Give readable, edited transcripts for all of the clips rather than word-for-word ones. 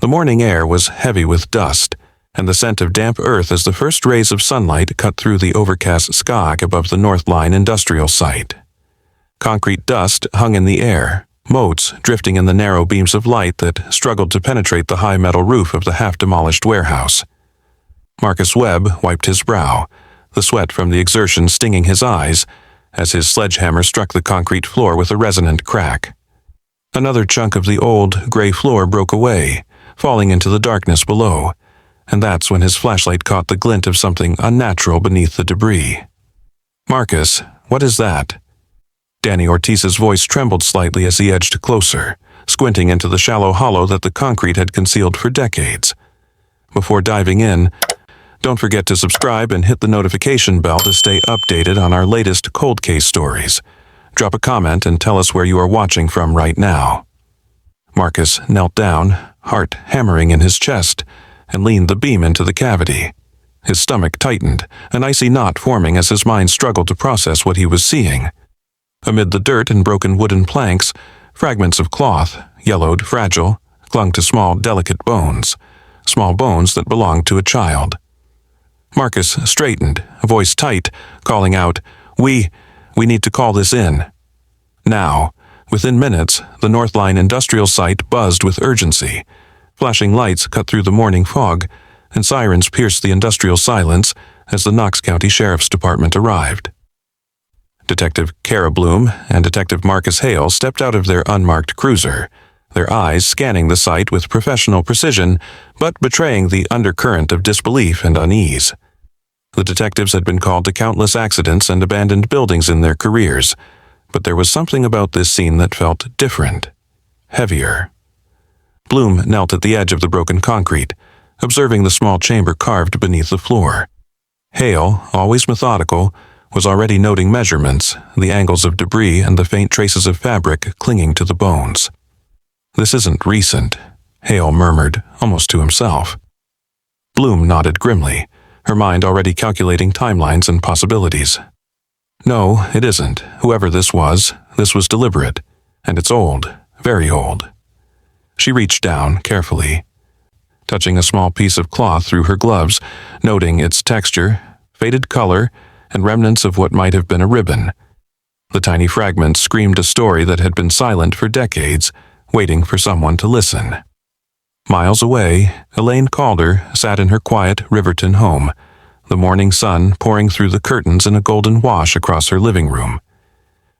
The morning air was heavy with dust, and the scent of damp earth as the first rays of sunlight cut through the overcast sky above the North Line industrial site. Concrete dust hung in the air, motes drifting in the narrow beams of light that struggled to penetrate the high metal roof of the half-demolished warehouse. Marcus Webb wiped his brow, the sweat from the exertion stinging his eyes, as his sledgehammer struck the concrete floor with a resonant crack. Another chunk of the old, gray floor broke away, falling into the darkness below, and that's when his flashlight caught the glint of something unnatural beneath the debris. "Marcus, what is that?" Danny Ortiz's voice trembled slightly as he edged closer, squinting into the shallow hollow that the concrete had concealed for decades. Before diving in, don't forget to subscribe and hit the notification bell to stay updated on our latest cold case stories. Drop a comment and tell us where you are watching from right now. Marcus knelt down, heart hammering in his chest, and leaned the beam into the cavity. His stomach tightened, an icy knot forming as his mind struggled to process what he was seeing. Amid the dirt and broken wooden planks, fragments of cloth, yellowed, fragile, clung to small, delicate bones, small bones that belonged to a child. Marcus straightened, voice tight, calling out, We need to call this in." Now, within minutes, the North Line industrial site buzzed with urgency. Flashing lights cut through the morning fog, and sirens pierced the industrial silence as the Knox County Sheriff's Department arrived. Detective Kara Bloom and Detective Marcus Hale stepped out of their unmarked cruiser, their eyes scanning the site with professional precision, but betraying the undercurrent of disbelief and unease. The detectives had been called to countless accidents and abandoned buildings in their careers, but there was something about this scene that felt different, heavier. Bloom knelt at the edge of the broken concrete, observing the small chamber carved beneath the floor. Hale, always methodical, was already noting measurements, the angles of debris and the faint traces of fabric clinging to the bones. "This isn't recent," Hale murmured, almost to himself. Bloom nodded grimly, her mind already calculating timelines and possibilities. "No, it isn't. Whoever this was deliberate, and it's old, very old." She reached down carefully, touching a small piece of cloth through her gloves, noting its texture, faded color, and remnants of what might have been a ribbon. The tiny fragments screamed a story that had been silent for decades, waiting for someone to listen. Miles away, Elaine Calder sat in her quiet Riverton home, the morning sun pouring through the curtains in a golden wash across her living room.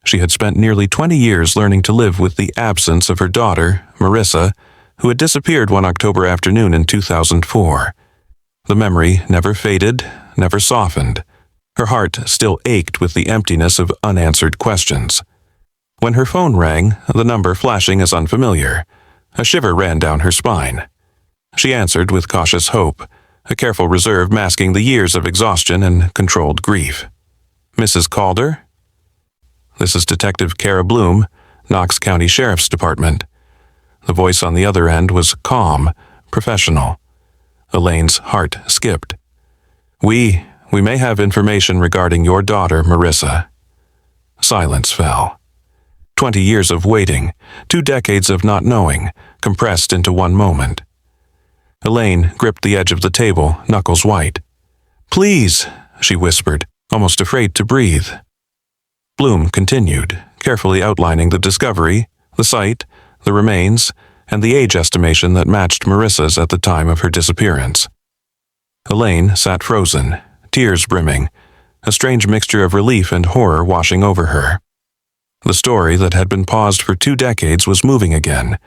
She had spent nearly 20 years learning to live with the absence of her daughter, Marissa, who had disappeared one October afternoon in 2004. The memory never faded, never softened. Her heart still ached with the emptiness of unanswered questions. When her phone rang, the number flashing as unfamiliar, a shiver ran down her spine. She answered with cautious hope, a careful reserve masking the years of exhaustion and controlled grief. "Mrs. Calder?" "This is Detective Kara Bloom, Knox County Sheriff's Department." The voice on the other end was calm, professional. Elaine's heart skipped. We may have information regarding your daughter, Marissa." Silence fell. 20 years of waiting, 2 decades of not knowing, compressed into one moment. Elaine gripped the edge of the table, knuckles white. "Please," she whispered, almost afraid to breathe. Bloom continued, carefully outlining the discovery, the site, the remains, and the age estimation that matched Marissa's at the time of her disappearance. Elaine sat frozen, tears brimming, a strange mixture of relief and horror washing over her. The story that had been paused for 2 decades was moving again,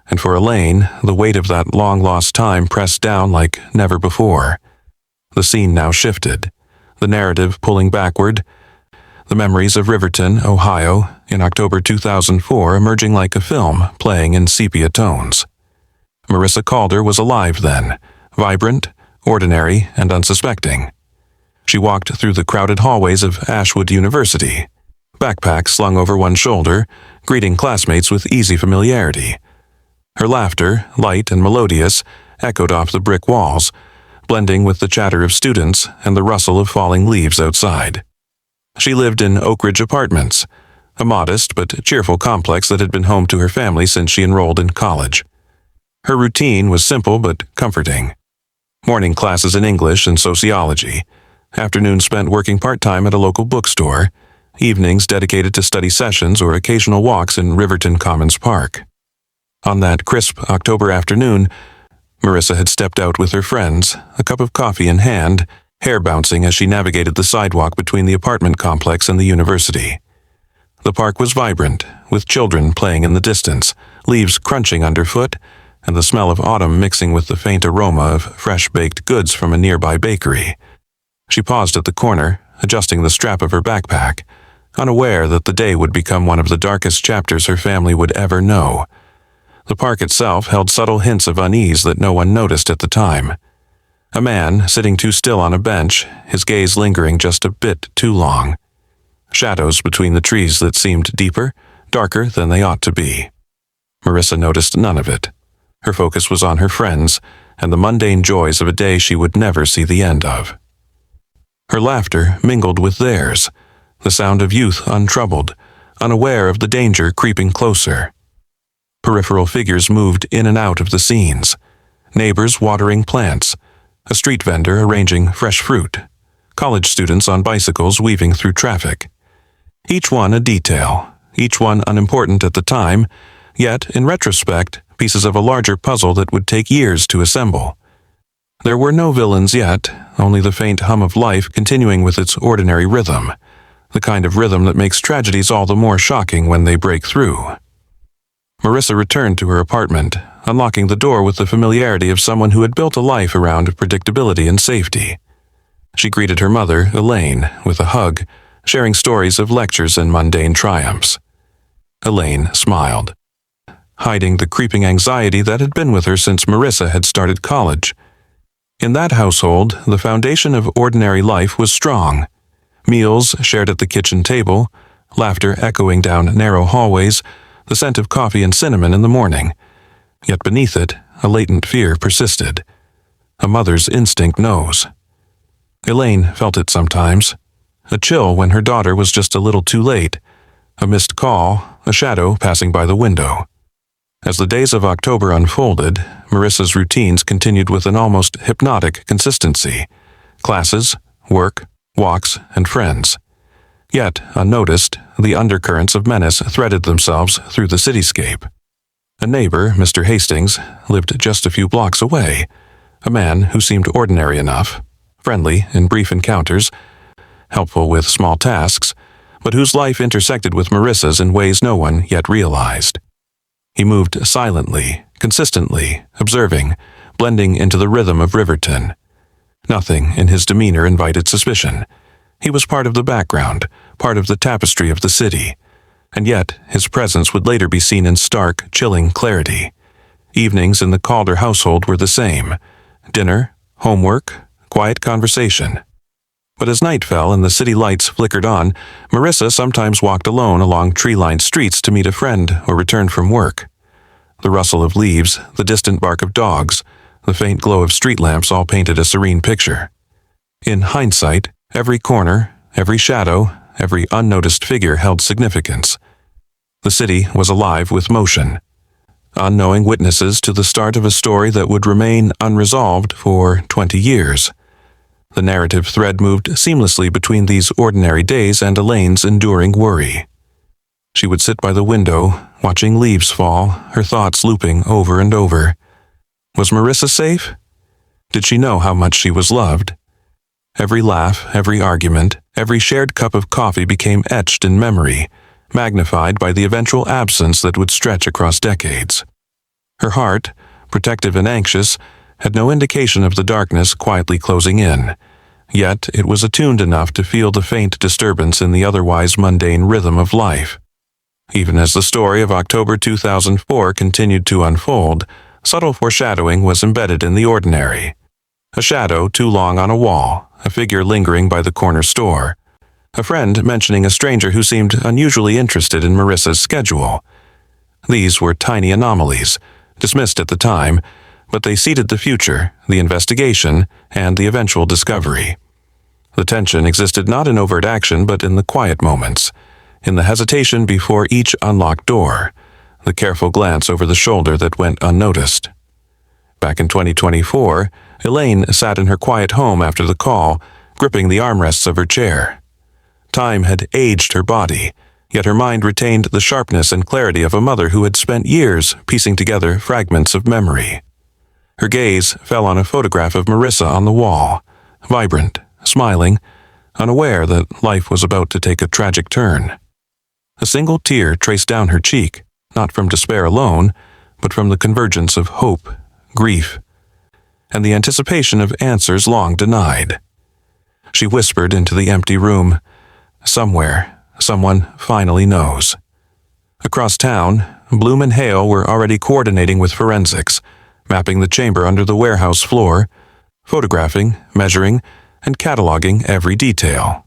and for Elaine, the weight of that long-lost time pressed down like never before. The scene now shifted, the narrative pulling backward, the memories of Riverton, Ohio, in October 2004 emerging like a film playing in sepia tones. Marissa Calder was alive then, vibrant, ordinary, and unsuspecting. She walked through the crowded hallways of Ashwood University, backpack slung over one shoulder, greeting classmates with easy familiarity. Her laughter, light and melodious, echoed off the brick walls, blending with the chatter of students and the rustle of falling leaves outside. She lived in Oak Ridge Apartments, a modest but cheerful complex that had been home to her family since she enrolled in college. Her routine was simple but comforting. Morning classes in English and sociology, afternoons spent working part-time at a local bookstore, evenings dedicated to study sessions or occasional walks in Riverton Commons Park. On that crisp October afternoon, Marissa had stepped out with her friends, a cup of coffee in hand, hair bouncing as she navigated the sidewalk between the apartment complex and the university. The park was vibrant, with children playing in the distance, leaves crunching underfoot, and the smell of autumn mixing with the faint aroma of fresh-baked goods from a nearby bakery. She paused at the corner, adjusting the strap of her backpack, unaware that the day would become one of the darkest chapters her family would ever know. The park itself held subtle hints of unease that no one noticed at the time. A man sitting too still on a bench, his gaze lingering just a bit too long. Shadows between the trees that seemed deeper, darker than they ought to be. Marissa noticed none of it. Her focus was on her friends and the mundane joys of a day she would never see the end of. Her laughter mingled with theirs, the sound of youth untroubled, unaware of the danger creeping closer. Peripheral figures moved in and out of the scenes. Neighbors watering plants, a street vendor arranging fresh fruit, college students on bicycles weaving through traffic. Each one a detail, each one unimportant at the time, yet, in retrospect, pieces of a larger puzzle that would take years to assemble. There were no villains yet, only the faint hum of life continuing with its ordinary rhythm, the kind of rhythm that makes tragedies all the more shocking when they break through. Marissa returned to her apartment, unlocking the door with the familiarity of someone who had built a life around predictability and safety. She greeted her mother, Elaine, with a hug, sharing stories of lectures and mundane triumphs. Elaine smiled, hiding the creeping anxiety that had been with her since Marissa had started college. In that household, the foundation of ordinary life was strong. Meals shared at the kitchen table, laughter echoing down narrow hallways, the scent of coffee and cinnamon in the morning. Yet beneath it, a latent fear persisted. A mother's instinct knows. Elaine felt it sometimes. A chill when her daughter was just a little too late. A missed call, a shadow passing by the window. As the days of October unfolded, Marissa's routines continued with an almost hypnotic consistency. Classes, work, walks, and friends. Yet, unnoticed, the undercurrents of menace threaded themselves through the cityscape. A neighbor, Mr. Hastings, lived just a few blocks away, a man who seemed ordinary enough, friendly in brief encounters, helpful with small tasks, but whose life intersected with Marissa's in ways no one yet realized. He moved silently, consistently, observing, blending into the rhythm of Riverton. Nothing in his demeanor invited suspicion. He was part of the background, part of the tapestry of the city, and yet his presence would later be seen in stark, chilling clarity. Evenings in the Calder household were the same. Dinner, homework, quiet conversation. But as night fell and the city lights flickered on, Marissa sometimes walked alone along tree-lined streets to meet a friend or return from work. The rustle of leaves, the distant bark of dogs, the faint glow of street lamps all painted a serene picture. In hindsight, every corner, every shadow, every unnoticed figure held significance. The city was alive with motion. Unknowing witnesses to the start of a story that would remain unresolved for 20 years. The narrative thread moved seamlessly between these ordinary days and Elaine's enduring worry. She would sit by the window, watching leaves fall, her thoughts looping over and over. Was Marissa safe? Did she know how much she was loved? Every laugh, every argument, every shared cup of coffee became etched in memory, magnified by the eventual absence that would stretch across decades. Her heart, protective and anxious, had no indication of the darkness quietly closing in, yet it was attuned enough to feel the faint disturbance in the otherwise mundane rhythm of life. Even as the story of October 2004 continued to unfold, subtle foreshadowing was embedded in the ordinary. A shadow too long on a wall, a figure lingering by the corner store, a friend mentioning a stranger who seemed unusually interested in Marissa's schedule. These were tiny anomalies, dismissed at the time, but they seeded the future, the investigation, and the eventual discovery. The tension existed not in overt action but in the quiet moments, in the hesitation before each unlocked door, the careful glance over the shoulder that went unnoticed. Back in 2024, Elaine sat in her quiet home after the call, gripping the armrests of her chair. Time had aged her body, yet her mind retained the sharpness and clarity of a mother who had spent years piecing together fragments of memory. Her gaze fell on a photograph of Marissa on the wall, vibrant, smiling, unaware that life was about to take a tragic turn. A single tear traced down her cheek, not from despair alone, but from the convergence of hope, grief, and the anticipation of answers long denied. She whispered into the empty room, "Somewhere, someone finally knows." Across town, Bloom and Hale were already coordinating with forensics, mapping the chamber under the warehouse floor, photographing, measuring, and cataloging every detail.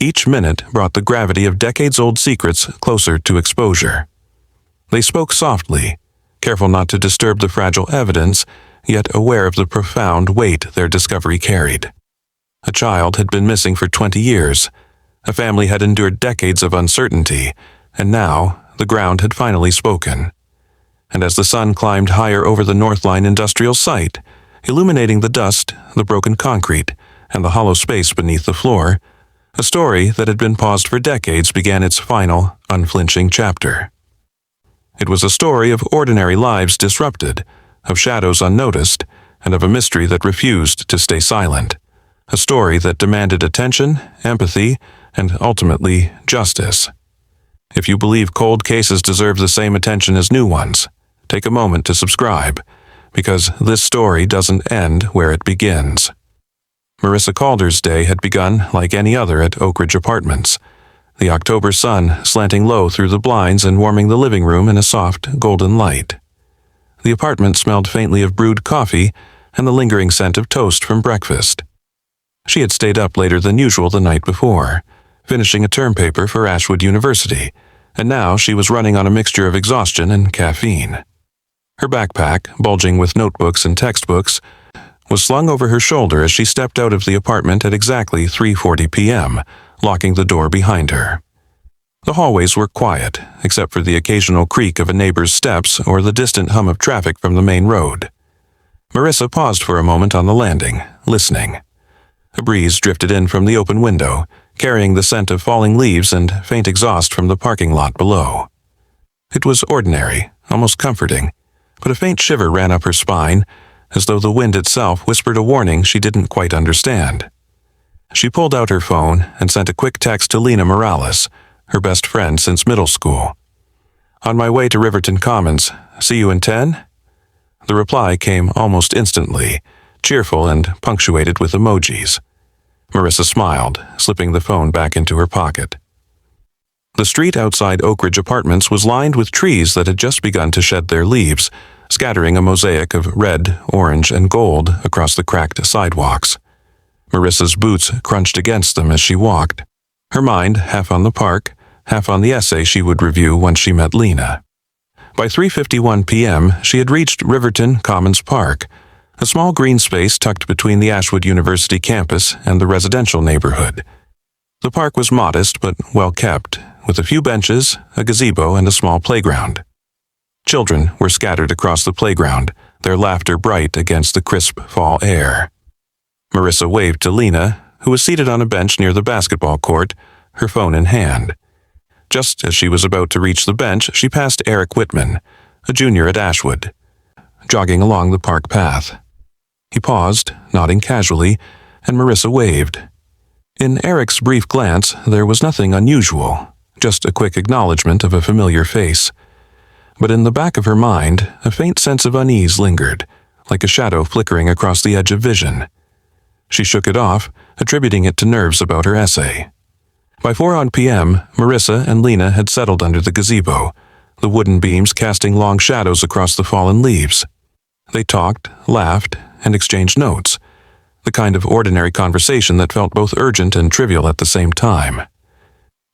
Each minute brought the gravity of decades-old secrets closer to exposure. They spoke softly, careful not to disturb the fragile evidence, yet aware of the profound weight their discovery carried. A child had been missing for 20 years. A family had endured decades of uncertainty, and now the ground had finally spoken. And as the sun climbed higher over the Northline industrial site, illuminating the dust, the broken concrete, and the hollow space beneath the floor, a story that had been paused for decades began its final, unflinching chapter. It was a story of ordinary lives disrupted, of shadows unnoticed, and of a mystery that refused to stay silent. A story that demanded attention, empathy, and ultimately justice. If you believe cold cases deserve the same attention as new ones, take a moment to subscribe, because this story doesn't end where it begins. Marissa Calder's day had begun like any other at Oak Ridge Apartments, the October sun slanting low through the blinds and warming the living room in a soft, golden light. The apartment smelled faintly of brewed coffee and the lingering scent of toast from breakfast. She had stayed up later than usual the night before, finishing a term paper for Ashwood University, and now she was running on a mixture of exhaustion and caffeine. Her backpack, bulging with notebooks and textbooks, was slung over her shoulder as she stepped out of the apartment at exactly 3:40 p.m., locking the door behind her. The hallways were quiet, except for the occasional creak of a neighbor's steps or the distant hum of traffic from the main road. Marissa paused for a moment on the landing, listening. A breeze drifted in from the open window, carrying the scent of falling leaves and faint exhaust from the parking lot below. It was ordinary, almost comforting, but a faint shiver ran up her spine, as though the wind itself whispered a warning she didn't quite understand. She pulled out her phone and sent a quick text to Lena Morales, her best friend since middle school. "On my way to Riverton Commons. See you in 10?" The reply came almost instantly, cheerful and punctuated with emojis. Marissa smiled, slipping the phone back into her pocket. The street outside Oak Ridge Apartments was lined with trees that had just begun to shed their leaves, scattering a mosaic of red, orange, and gold across the cracked sidewalks. Marissa's boots crunched against them as she walked, her mind half on the park, half on the essay she would review once she met Lena. By 3:51 p.m., she had reached Riverton Commons Park, a small green space tucked between the Ashwood University campus and the residential neighborhood. The park was modest but well kept, with a few benches, a gazebo, and a small playground. Children were scattered across the playground, their laughter bright against the crisp fall air. Marissa waved to Lena, who was seated on a bench near the basketball court, her phone in hand. Just as she was about to reach the bench, she passed Eric Whitman, a junior at Ashwood, jogging along the park path. He paused, nodding casually, and Marissa waved. In Eric's brief glance, there was nothing unusual, just a quick acknowledgement of a familiar face. But in the back of her mind, a faint sense of unease lingered, like a shadow flickering across the edge of vision. She shook it off, attributing it to nerves about her essay. By 4 p.m., Marissa and Lena had settled under the gazebo, the wooden beams casting long shadows across the fallen leaves. They talked, laughed, and exchanged notes, the kind of ordinary conversation that felt both urgent and trivial at the same time.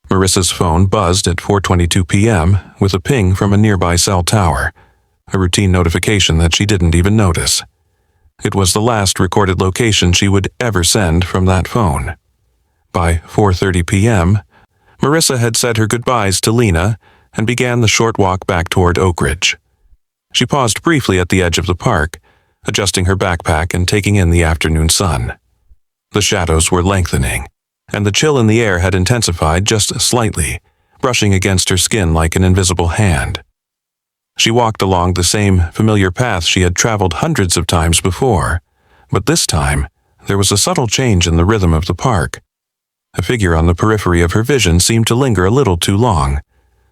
Marissa's phone buzzed at 4:22 p.m. with a ping from a nearby cell tower, a routine notification that she didn't even notice. It was the last recorded location she would ever send from that phone. By 4:30 p.m., Marissa had said her goodbyes to Lena and began the short walk back toward Oak Ridge. She paused briefly at the edge of the park, adjusting her backpack and taking in the afternoon sun. The shadows were lengthening, and the chill in the air had intensified just slightly, brushing against her skin like an invisible hand. She walked along the same familiar path she had traveled hundreds of times before, but this time there was a subtle change in the rhythm of the park. A figure on the periphery of her vision seemed to linger a little too long.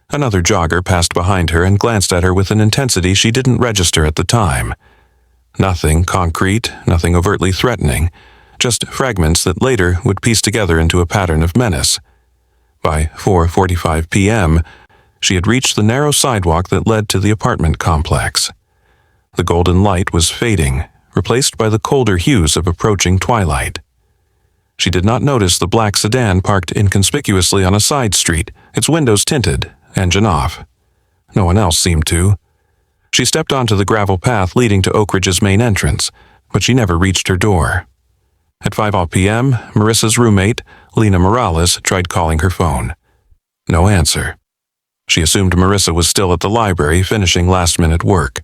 Another jogger passed behind her and glanced at her with an intensity she didn't register at the time. Nothing concrete, nothing overtly threatening, just fragments that later would piece together into a pattern of menace. By 4:45 p.m., she had reached the narrow sidewalk that led to the apartment complex. The golden light was fading, replaced by the colder hues of approaching twilight. She did not notice the black sedan parked inconspicuously on a side street, its windows tinted, engine off. No one else seemed to. She stepped onto the gravel path leading to Oak Ridge's main entrance, but she never reached her door. At 5 p.m., Marissa's roommate, Lena Morales, tried calling her phone. No answer. She assumed Marissa was still at the library finishing last-minute work.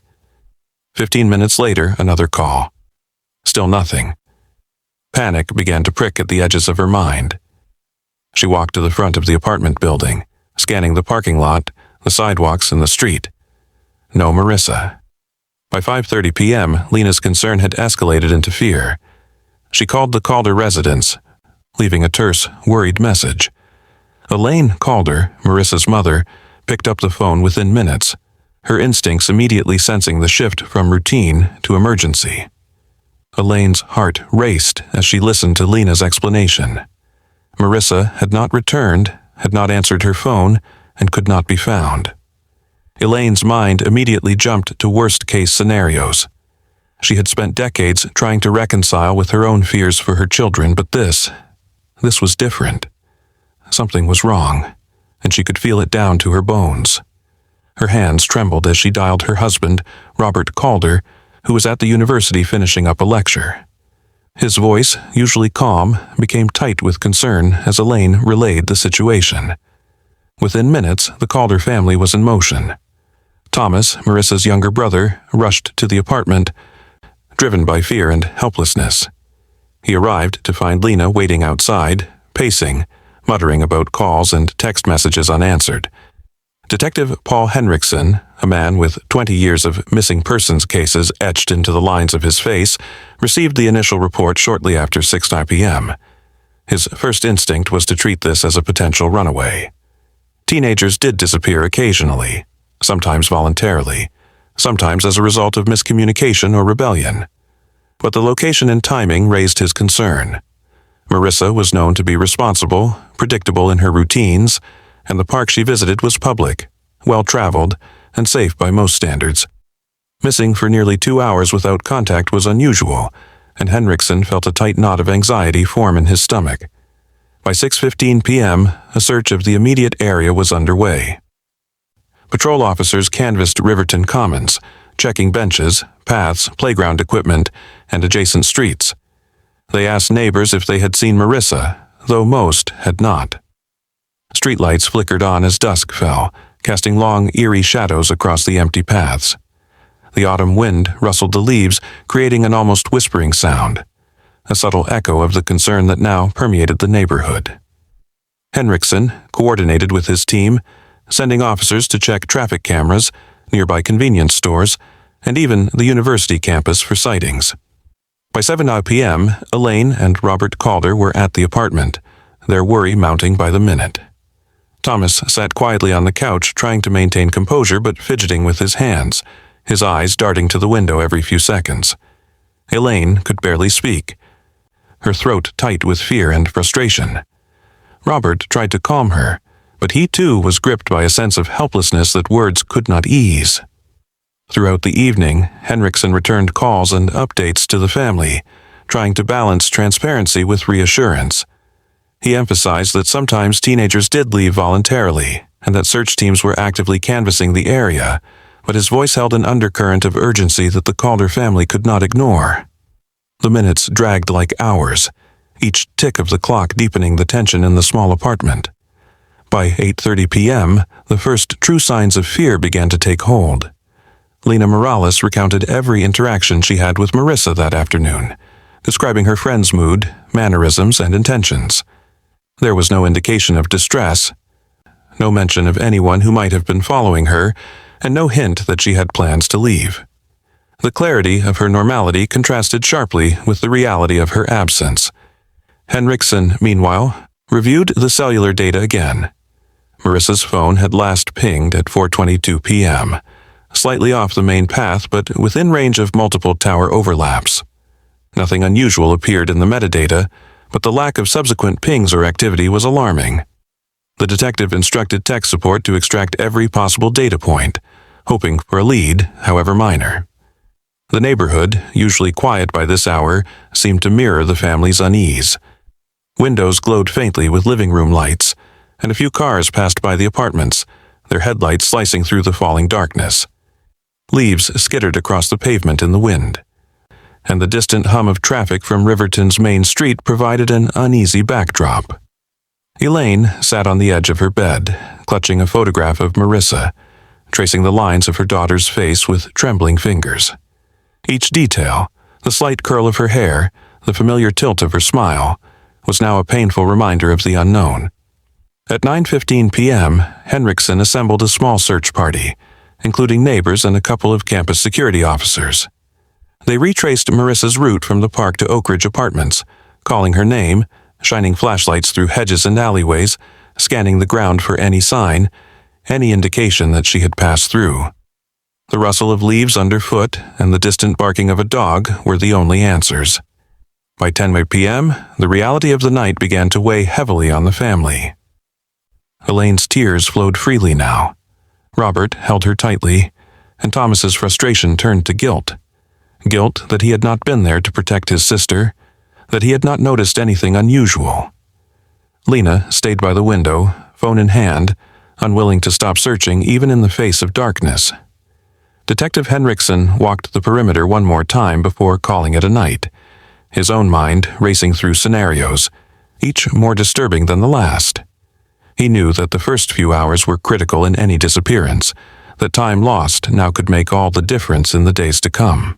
15 minutes later, another call. Still nothing. Panic began to prick at the edges of her mind. She walked to the front of the apartment building, scanning the parking lot, the sidewalks, and the street. No Marissa. By 5:30 p.m., Lena's concern had escalated into fear. She called the Calder residence, leaving a terse, worried message. Elaine Calder, Marissa's mother, picked up the phone within minutes, her instincts immediately sensing the shift from routine to emergency. Elaine's heart raced as she listened to Lena's explanation. Marissa had not returned, had not answered her phone, and could not be found. Elaine's mind immediately jumped to worst-case scenarios. She had spent decades trying to reconcile with her own fears for her children, but this was different. Something was wrong, and she could feel it down to her bones. Her hands trembled as she dialed her husband, Robert Calder, who was at the university finishing up a lecture. His voice, usually calm, became tight with concern as Elaine relayed the situation. Within minutes, the Calder family was in motion. Thomas, Marissa's younger brother, rushed to the apartment, driven by fear and helplessness. He arrived to find Lena waiting outside, pacing, muttering about calls and text messages unanswered. Detective Paul Henriksen, a man with 20 years of missing persons cases etched into the lines of his face, received the initial report shortly after 6 p.m. His first instinct was to treat this as a potential runaway. Teenagers did disappear occasionally, sometimes voluntarily, sometimes as a result of miscommunication or rebellion. But the location and timing raised his concern. Marissa was known to be responsible, predictable in her routines, and the park she visited was public, well-traveled, and safe by most standards. Missing for nearly 2 hours without contact was unusual, and Henriksen felt a tight knot of anxiety form in his stomach. By 6:15 p.m., a search of the immediate area was underway. Patrol officers canvassed Riverton Commons, checking benches, paths, playground equipment, and adjacent streets. They asked neighbors if they had seen Marissa, though most had not. Streetlights flickered on as dusk fell, casting long, eerie shadows across the empty paths. The autumn wind rustled the leaves, creating an almost whispering sound, a subtle echo of the concern that now permeated the neighborhood. Henriksen coordinated with his team, sending officers to check traffic cameras, nearby convenience stores, and even the university campus for sightings. By 7 p.m., Elaine and Robert Calder were at the apartment, their worry mounting by the minute. Thomas sat quietly on the couch, trying to maintain composure but fidgeting with his hands, his eyes darting to the window every few seconds. Elaine could barely speak, her throat tight with fear and frustration. Robert tried to calm her, but he too was gripped by a sense of helplessness that words could not ease. Throughout the evening, Henriksen returned calls and updates to the family, trying to balance transparency with reassurance. He emphasized that sometimes teenagers did leave voluntarily, and that search teams were actively canvassing the area, but his voice held an undercurrent of urgency that the Calder family could not ignore. The minutes dragged like hours, each tick of the clock deepening the tension in the small apartment. By 8:30 p.m., the first true signs of fear began to take hold. Lena Morales recounted every interaction she had with Marissa that afternoon, describing her friend's mood, mannerisms, and intentions. There was no indication of distress, no mention of anyone who might have been following her, and no hint that she had plans to leave. The clarity of her normality contrasted sharply with the reality of her absence. Henriksen, meanwhile, reviewed the cellular data again. Marissa's phone had last pinged at 4:22 p.m., slightly off the main path but within range of multiple tower overlaps. Nothing unusual appeared in the metadata, but the lack of subsequent pings or activity was alarming. The detective instructed tech support to extract every possible data point, hoping for a lead, however minor. The neighborhood, usually quiet by this hour, seemed to mirror the family's unease. Windows glowed faintly with living room lights, and a few cars passed by the apartments, their headlights slicing through the falling darkness. Leaves skittered across the pavement in the wind, and the distant hum of traffic from Riverton's main street provided an uneasy backdrop. Elaine sat on the edge of her bed, clutching a photograph of Marissa, tracing the lines of her daughter's face with trembling fingers. Each detail, the slight curl of her hair, the familiar tilt of her smile, was now a painful reminder of the unknown. At 9:15 p.m., Henriksen assembled a small search party, including neighbors and a couple of campus security officers. They retraced Marissa's route from the park to Oak Ridge Apartments, calling her name, shining flashlights through hedges and alleyways, scanning the ground for any sign, any indication that she had passed through. The rustle of leaves underfoot and the distant barking of a dog were the only answers. By 10 p.m., the reality of the night began to weigh heavily on the family. Elaine's tears flowed freely now. Robert held her tightly, and Thomas's frustration turned to guilt. Guilt that he had not been there to protect his sister, that he had not noticed anything unusual. Lena stayed by the window, phone in hand, unwilling to stop searching even in the face of darkness. Detective Henriksen walked the perimeter one more time before calling it a night, his own mind racing through scenarios, each more disturbing than the last. He knew that the first few hours were critical in any disappearance, that time lost now could make all the difference in the days to come.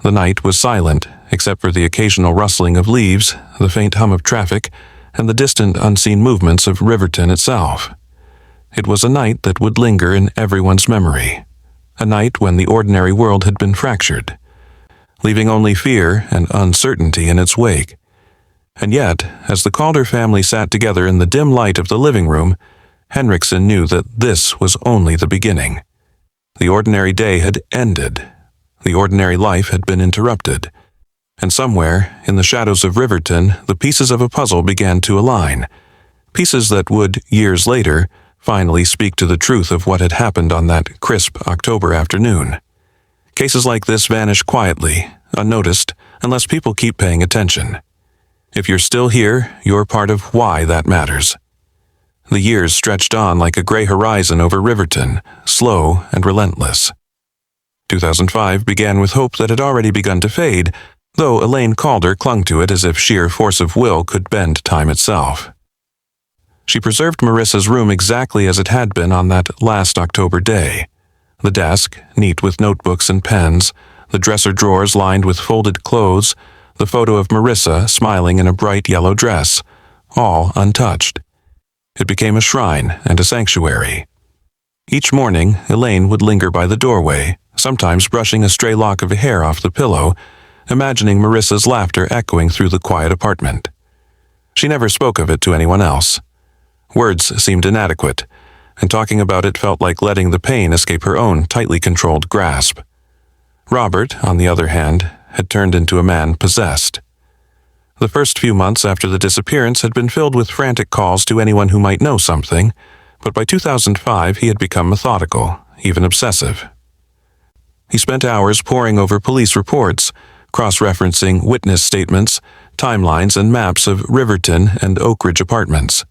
The night was silent, except for the occasional rustling of leaves, the faint hum of traffic, and the distant unseen movements of Riverton itself. It was a night that would linger in everyone's memory, a night when the ordinary world had been fractured, leaving only fear and uncertainty in its wake. And yet, as the Calder family sat together in the dim light of the living room, Henriksen knew that this was only the beginning. The ordinary day had ended. The ordinary life had been interrupted. And somewhere, in the shadows of Riverton, the pieces of a puzzle began to align. Pieces that would, years later, finally speak to the truth of what had happened on that crisp October afternoon. Cases like this vanish quietly, unnoticed, unless people keep paying attention. If you're still here, you're part of why that matters. The years stretched on like a gray horizon over Riverton, slow and relentless. 2005 began with hope that had already begun to fade, though Elaine Calder clung to it as if sheer force of will could bend time itself. She preserved Marissa's room exactly as it had been on that last October day. The desk, neat with notebooks and pens, the dresser drawers lined with folded clothes, the photo of Marissa smiling in a bright yellow dress, all untouched. It became a shrine and a sanctuary. Each morning, Elaine would linger by the doorway, sometimes brushing a stray lock of hair off the pillow, imagining Marissa's laughter echoing through the quiet apartment. She never spoke of it to anyone else. Words seemed inadequate, and talking about it felt like letting the pain escape her own tightly controlled grasp. Robert, on the other hand, had turned into a man possessed. The first few months after the disappearance had been filled with frantic calls to anyone who might know something, but by 2005 he had become methodical, even obsessive. He spent hours poring over police reports, cross-referencing witness statements, timelines, and maps of Riverton and Oak Ridge Apartments.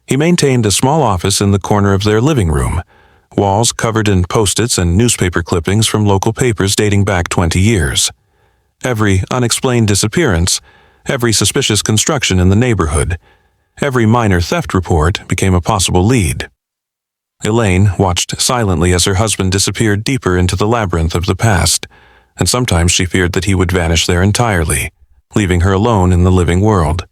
He maintained a small office in the corner of their living room, walls covered in post-its and newspaper clippings from local papers dating back 20 years. Every unexplained disappearance, every suspicious construction in the neighborhood, every minor theft report became a possible lead. Elaine watched silently as her husband disappeared deeper into the labyrinth of the past, and sometimes she feared that he would vanish there entirely, leaving her alone in the living world.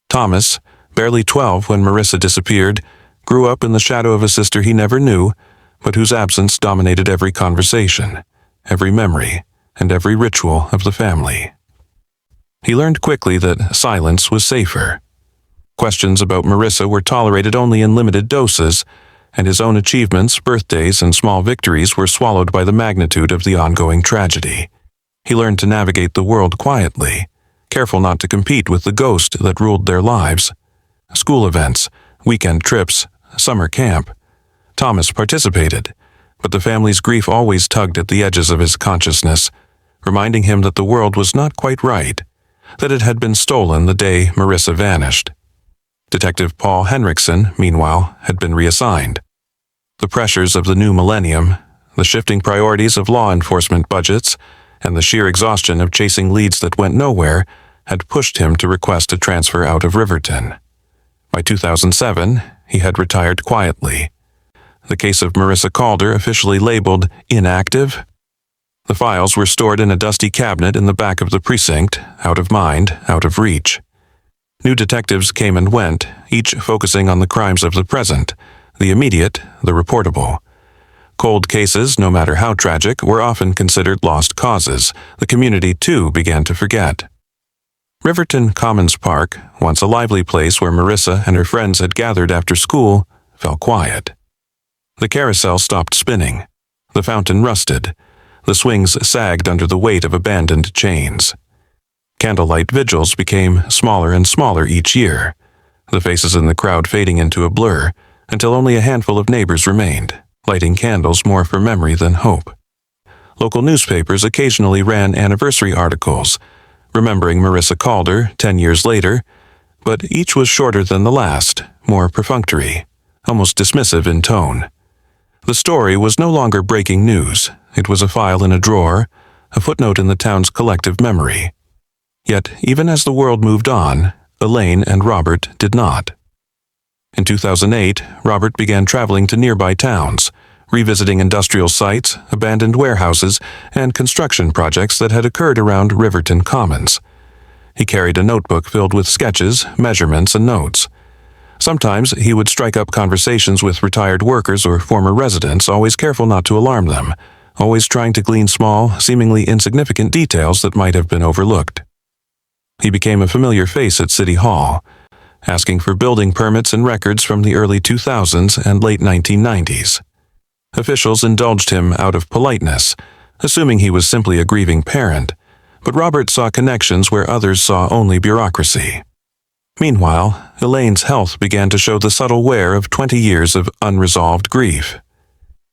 Thomas, barely 12 when Marissa disappeared, grew up in the shadow of a sister he never knew, but whose absence dominated every conversation, every memory, and every ritual of the family. He learned quickly that silence was safer. Questions about Marissa were tolerated only in limited doses, and his own achievements, birthdays, and small victories were swallowed by the magnitude of the ongoing tragedy. He learned to navigate the world quietly, careful not to compete with the ghost that ruled their lives. School events, weekend trips, summer camp. Thomas participated, but the family's grief always tugged at the edges of his consciousness, reminding him that the world was not quite right, that it had been stolen the day Marissa vanished. Detective Paul Henriksen, meanwhile, had been reassigned. The pressures of the new millennium, the shifting priorities of law enforcement budgets, and the sheer exhaustion of chasing leads that went nowhere had pushed him to request a transfer out of Riverton. By 2007, he had retired quietly. The case of Marissa Calder officially labeled inactive. The files were stored in a dusty cabinet in the back of the precinct, out of mind, out of reach. New detectives came and went, each focusing on the crimes of the present, the immediate, the reportable. Cold cases, no matter how tragic, were often considered lost causes. The community, too, began to forget. Riverton Commons Park, once a lively place where Marissa and her friends had gathered after school, fell quiet. The carousel stopped spinning. The fountain rusted. The swings sagged under the weight of abandoned chains. Candlelight vigils became smaller and smaller each year, the faces in the crowd fading into a blur, until only a handful of neighbors remained, lighting candles more for memory than hope. Local newspapers occasionally ran anniversary articles, remembering Marissa Calder 10 years later, but each was shorter than the last, more perfunctory, almost dismissive in tone. The story was no longer breaking news. It was a file in a drawer, a footnote in the town's collective memory. Yet, even as the world moved on, Elaine and Robert did not. In 2008, Robert began traveling to nearby towns, revisiting industrial sites, abandoned warehouses, and construction projects that had occurred around Riverton Commons. He carried a notebook filled with sketches, measurements, and notes. Sometimes he would strike up conversations with retired workers or former residents, always careful not to alarm them, always trying to glean small, seemingly insignificant details that might have been overlooked. He became a familiar face at City Hall, asking for building permits and records from the early 2000s and late 1990s. Officials indulged him out of politeness, assuming he was simply a grieving parent, but Robert saw connections where others saw only bureaucracy. Meanwhile, Elaine's health began to show the subtle wear of 20 years of unresolved grief.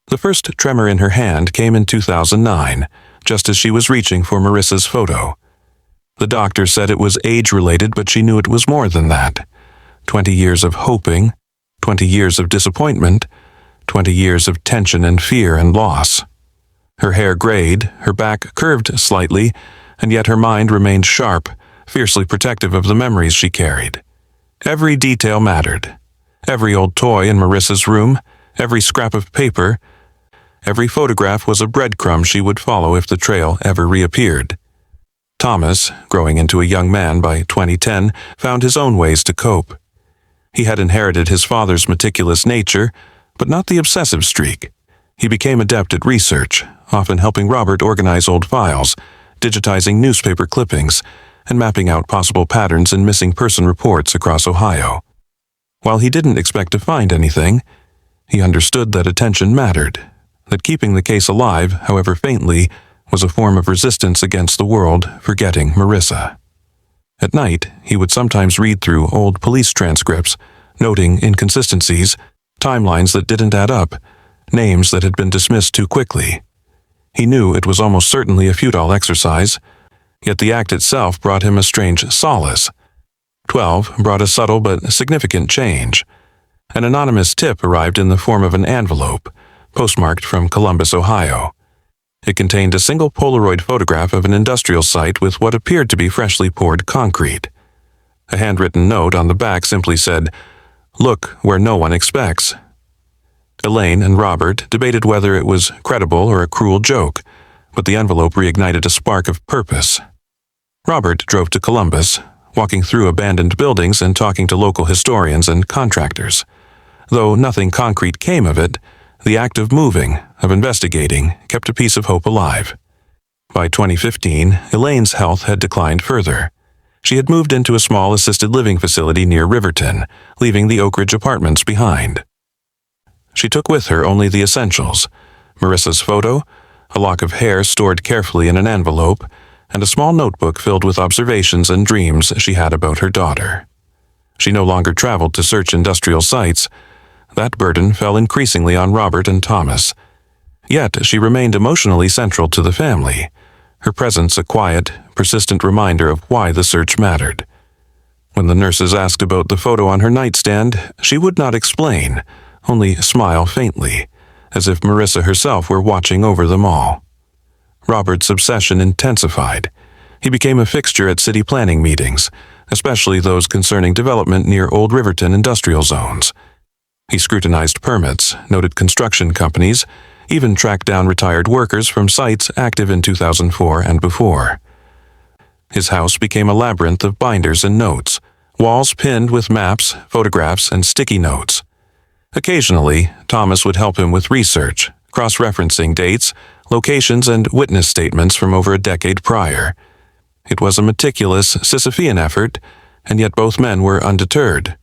The first tremor in her hand came in 2009, just as she was reaching for Marissa's photo. The doctor said it was age-related, but she knew it was more than that. 20 years of hoping, 20 years of disappointment, 20 years of tension and fear and loss. Her hair grayed, her back curved slightly, and yet her mind remained sharp, fiercely protective of the memories she carried. Every detail mattered. Every old toy in Marissa's room, every scrap of paper, every photograph was a breadcrumb she would follow if the trail ever reappeared. Thomas, growing into a young man by 2010, found his own ways to cope. He had inherited his father's meticulous nature, but not the obsessive streak. He became adept at research, often helping Robert organize old files, digitizing newspaper clippings, and mapping out possible patterns in missing person reports across Ohio. While he didn't expect to find anything, he understood that attention mattered, that keeping the case alive, however faintly, was a form of resistance against the world forgetting Marissa. At night, he would sometimes read through old police transcripts, noting inconsistencies, timelines that didn't add up, names that had been dismissed too quickly. He knew it was almost certainly a futile exercise, yet the act itself brought him a strange solace. 12 brought a subtle but significant change. An anonymous tip arrived in the form of an envelope, postmarked from Columbus, Ohio. It contained a single Polaroid photograph of an industrial site with what appeared to be freshly poured concrete. A handwritten note on the back simply said, "Look where no one expects." Elaine and Robert debated whether it was credible or a cruel joke, but the envelope reignited a spark of purpose. Robert drove to Columbus, walking through abandoned buildings and talking to local historians and contractors. Though nothing concrete came of it, the act of moving, of investigating, kept a piece of hope alive. By 2015, Elaine's health had declined further. She had moved into a small assisted living facility near Riverton, leaving the Oak Ridge apartments behind. She took with her only the essentials: Marissa's photo, a lock of hair stored carefully in an envelope, and a small notebook filled with observations and dreams she had about her daughter. She no longer traveled to search industrial sites. That burden fell increasingly on Robert and Thomas. Yet she remained emotionally central to the family, her presence a quiet, persistent reminder of why the search mattered. When the nurses asked about the photo on her nightstand, she would not explain, only smile faintly, as if Marissa herself were watching over them all. Robert's obsession intensified. He became a fixture at city planning meetings, especially those concerning development near Old Riverton industrial zones. He scrutinized permits, noted construction companies, even tracked down retired workers from sites active in 2004 and before. His house became a labyrinth of binders and notes, walls pinned with maps, photographs, and sticky notes. Occasionally, Thomas would help him with research, cross-referencing dates, locations, and witness statements from over a decade prior. It was a meticulous Sisyphean effort, and yet both men were undeterred.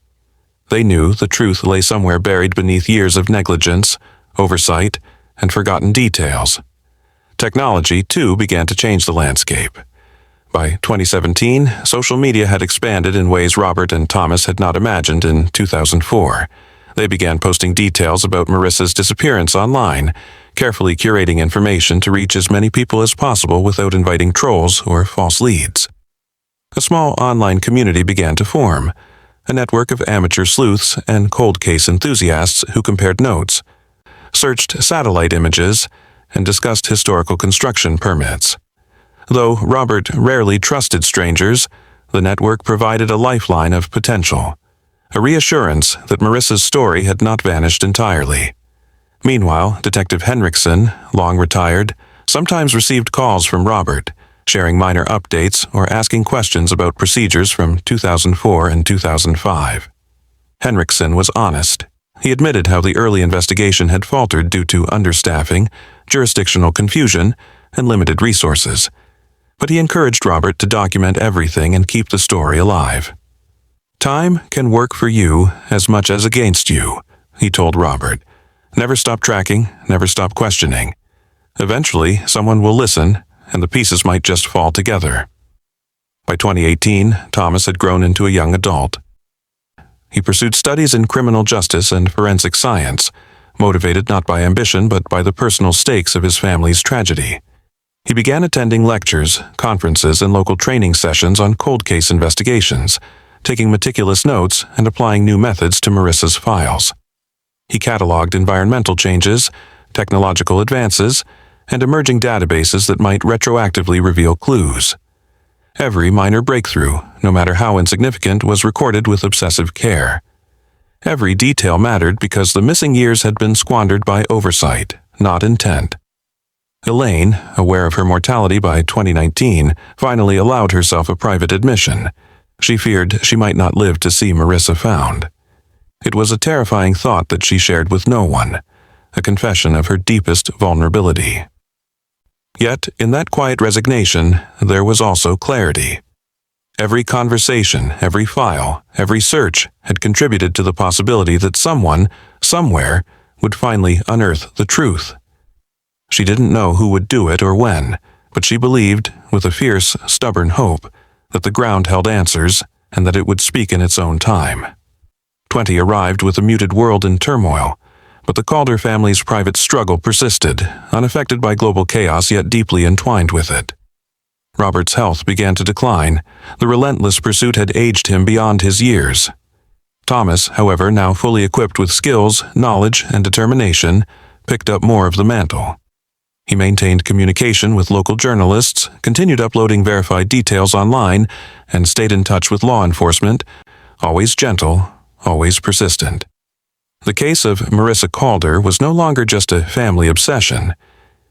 They knew the truth lay somewhere buried beneath years of negligence, oversight, and forgotten details. Technology, too, began to change the landscape. By 2017, social media had expanded in ways Robert and Thomas had not imagined in 2004. They began posting details about Marissa's disappearance online, carefully curating information to reach as many people as possible without inviting trolls or false leads. A small online community began to form, a network of amateur sleuths and cold case enthusiasts who compared notes, searched satellite images, and discussed historical construction permits. Though Robert rarely trusted strangers, the network provided a lifeline of potential, a reassurance that Marissa's story had not vanished entirely. Meanwhile, Detective Henriksen, long retired, sometimes received calls from Robert, sharing minor updates or asking questions about procedures from 2004 and 2005. Henriksen was honest. He admitted how the early investigation had faltered due to understaffing, jurisdictional confusion, and limited resources. But he encouraged Robert to document everything and keep the story alive. "Time can work for you as much as against you," he told Robert. "Never stop tracking, never stop questioning. Eventually, someone will listen, and the pieces might just fall together." By 2018, Thomas had grown into a young adult. He pursued studies in criminal justice and forensic science, motivated not by ambition but by the personal stakes of his family's tragedy. He began attending lectures, conferences, and local training sessions on cold case investigations, taking meticulous notes and applying new methods to Marissa's files. He cataloged environmental changes, technological advances, and emerging databases that might retroactively reveal clues. Every minor breakthrough, no matter how insignificant, was recorded with obsessive care. Every detail mattered because the missing years had been squandered by oversight, not intent. Elaine, aware of her mortality by 2019, finally allowed herself a private admission. She feared she might not live to see Marissa found. It was a terrifying thought that she shared with no one, a confession of her deepest vulnerability. Yet, in that quiet resignation, there was also clarity. Every conversation, every file, every search had contributed to the possibility that someone, somewhere, would finally unearth the truth. She didn't know who would do it or when, but she believed, with a fierce, stubborn hope, that the ground held answers and that it would speak in its own time. 20 arrived with a muted world in turmoil, but the Calder family's private struggle persisted, unaffected by global chaos yet deeply entwined with it. Robert's health began to decline. The relentless pursuit had aged him beyond his years. Thomas, however, now fully equipped with skills, knowledge, and determination, picked up more of the mantle. He maintained communication with local journalists, continued uploading verified details online, and stayed in touch with law enforcement, always gentle, always persistent. The case of Marissa Calder was no longer just a family obsession.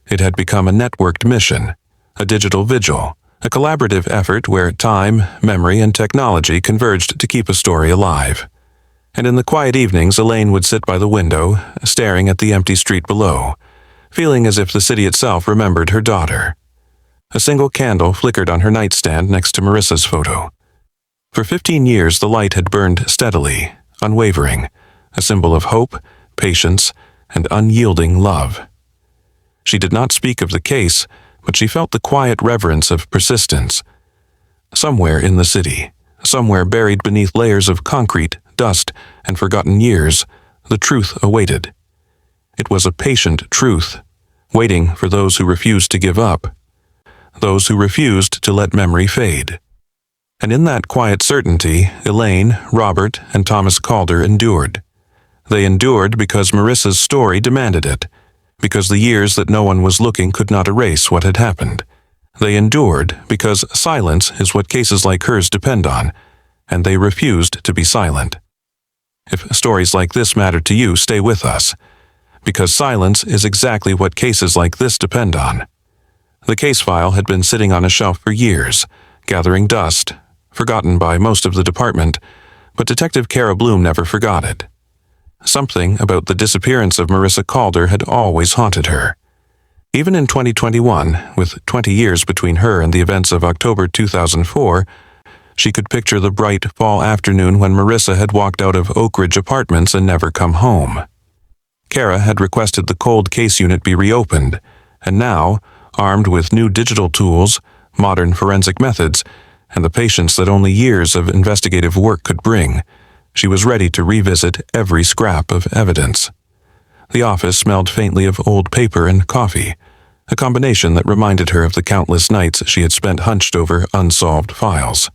It had become a networked mission, a digital vigil, a collaborative effort where time, memory, and technology converged to keep a story alive. And in the quiet evenings, Elaine would sit by the window, staring at the empty street below, feeling as if the city itself remembered her daughter. A single candle flickered on her nightstand next to Marissa's photo. For 15 years, the light had burned steadily, unwavering, a symbol of hope, patience, and unyielding love. She did not speak of the case, but she felt the quiet reverence of persistence. Somewhere in the city, somewhere buried beneath layers of concrete, dust, and forgotten years, the truth awaited. It was a patient truth, waiting for those who refused to give up, those who refused to let memory fade. And in that quiet certainty, Elaine, Robert, and Thomas Calder endured. They endured because Marissa's story demanded it, because the years that no one was looking could not erase what had happened. They endured because silence is what cases like hers depend on, and they refused to be silent. If stories like this matter to you, stay with us, because silence is exactly what cases like this depend on. The case file had been sitting on a shelf for years, gathering dust, forgotten by most of the department, but Detective Kara Bloom never forgot it. Something about the disappearance of Marissa Calder had always haunted her. Even in 2021, with 20 years between her and the events of October 2004, she could picture the bright fall afternoon when Marissa had walked out of Oak Ridge Apartments and never come home. Kara had requested the cold case unit be reopened, and now, armed with new digital tools, modern forensic methods, and the patience that only years of investigative work could bring, she was ready to revisit every scrap of evidence. The office smelled faintly of old paper and coffee, a combination that reminded her of the countless nights she had spent hunched over unsolved files.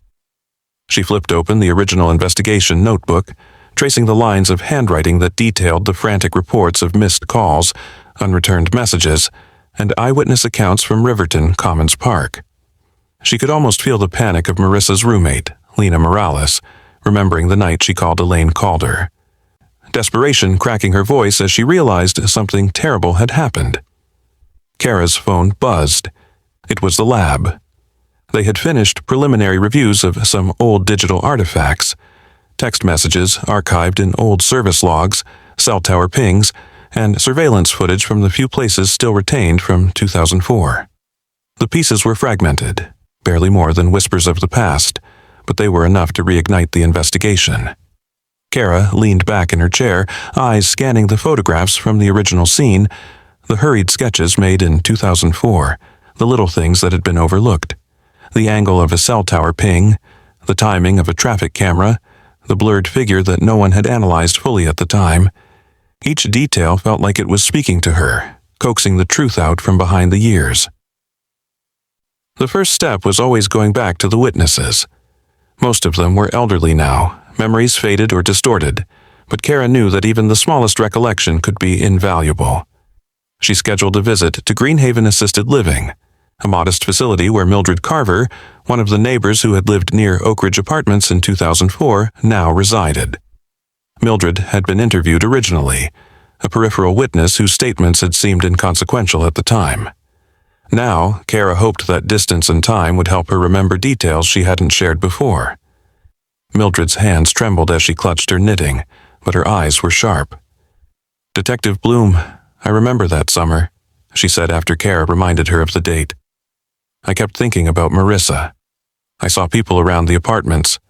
She flipped open the original investigation notebook, tracing the lines of handwriting that detailed the frantic reports of missed calls, unreturned messages, and eyewitness accounts from Riverton Commons Park. She could almost feel the panic of Marissa's roommate, Lena Morales, remembering the night she called Elaine Calder. Desperation cracking her voice as she realized something terrible had happened. Kara's phone buzzed. It was the lab. They had finished preliminary reviews of some old digital artifacts, text messages archived in old service logs, cell tower pings, and surveillance footage from the few places still retained from 2004. The pieces were fragmented, barely more than whispers of the past, but they were enough to reignite the investigation. Kara leaned back in her chair, eyes scanning the photographs from the original scene, the hurried sketches made in 2004, the little things that had been overlooked, the angle of a cell tower ping, the timing of a traffic camera, the blurred figure that no one had analyzed fully at the time. Each detail felt like it was speaking to her, coaxing the truth out from behind the years. The first step was always going back to the witnesses. Most of them were elderly now, memories faded or distorted, but Kara knew that even the smallest recollection could be invaluable. She scheduled a visit to Greenhaven Assisted Living, a modest facility where Mildred Carver, one of the neighbors who had lived near Oak Ridge Apartments in 2004, now resided. Mildred had been interviewed originally, a peripheral witness whose statements had seemed inconsequential at the time. Now, Kara hoped that distance and time would help her remember details she hadn't shared before. Mildred's hands trembled as she clutched her knitting, but her eyes were sharp. "Detective Bloom, I remember that summer," she said after Kara reminded her of the date. "I kept thinking about Marissa. I saw people around the apartments.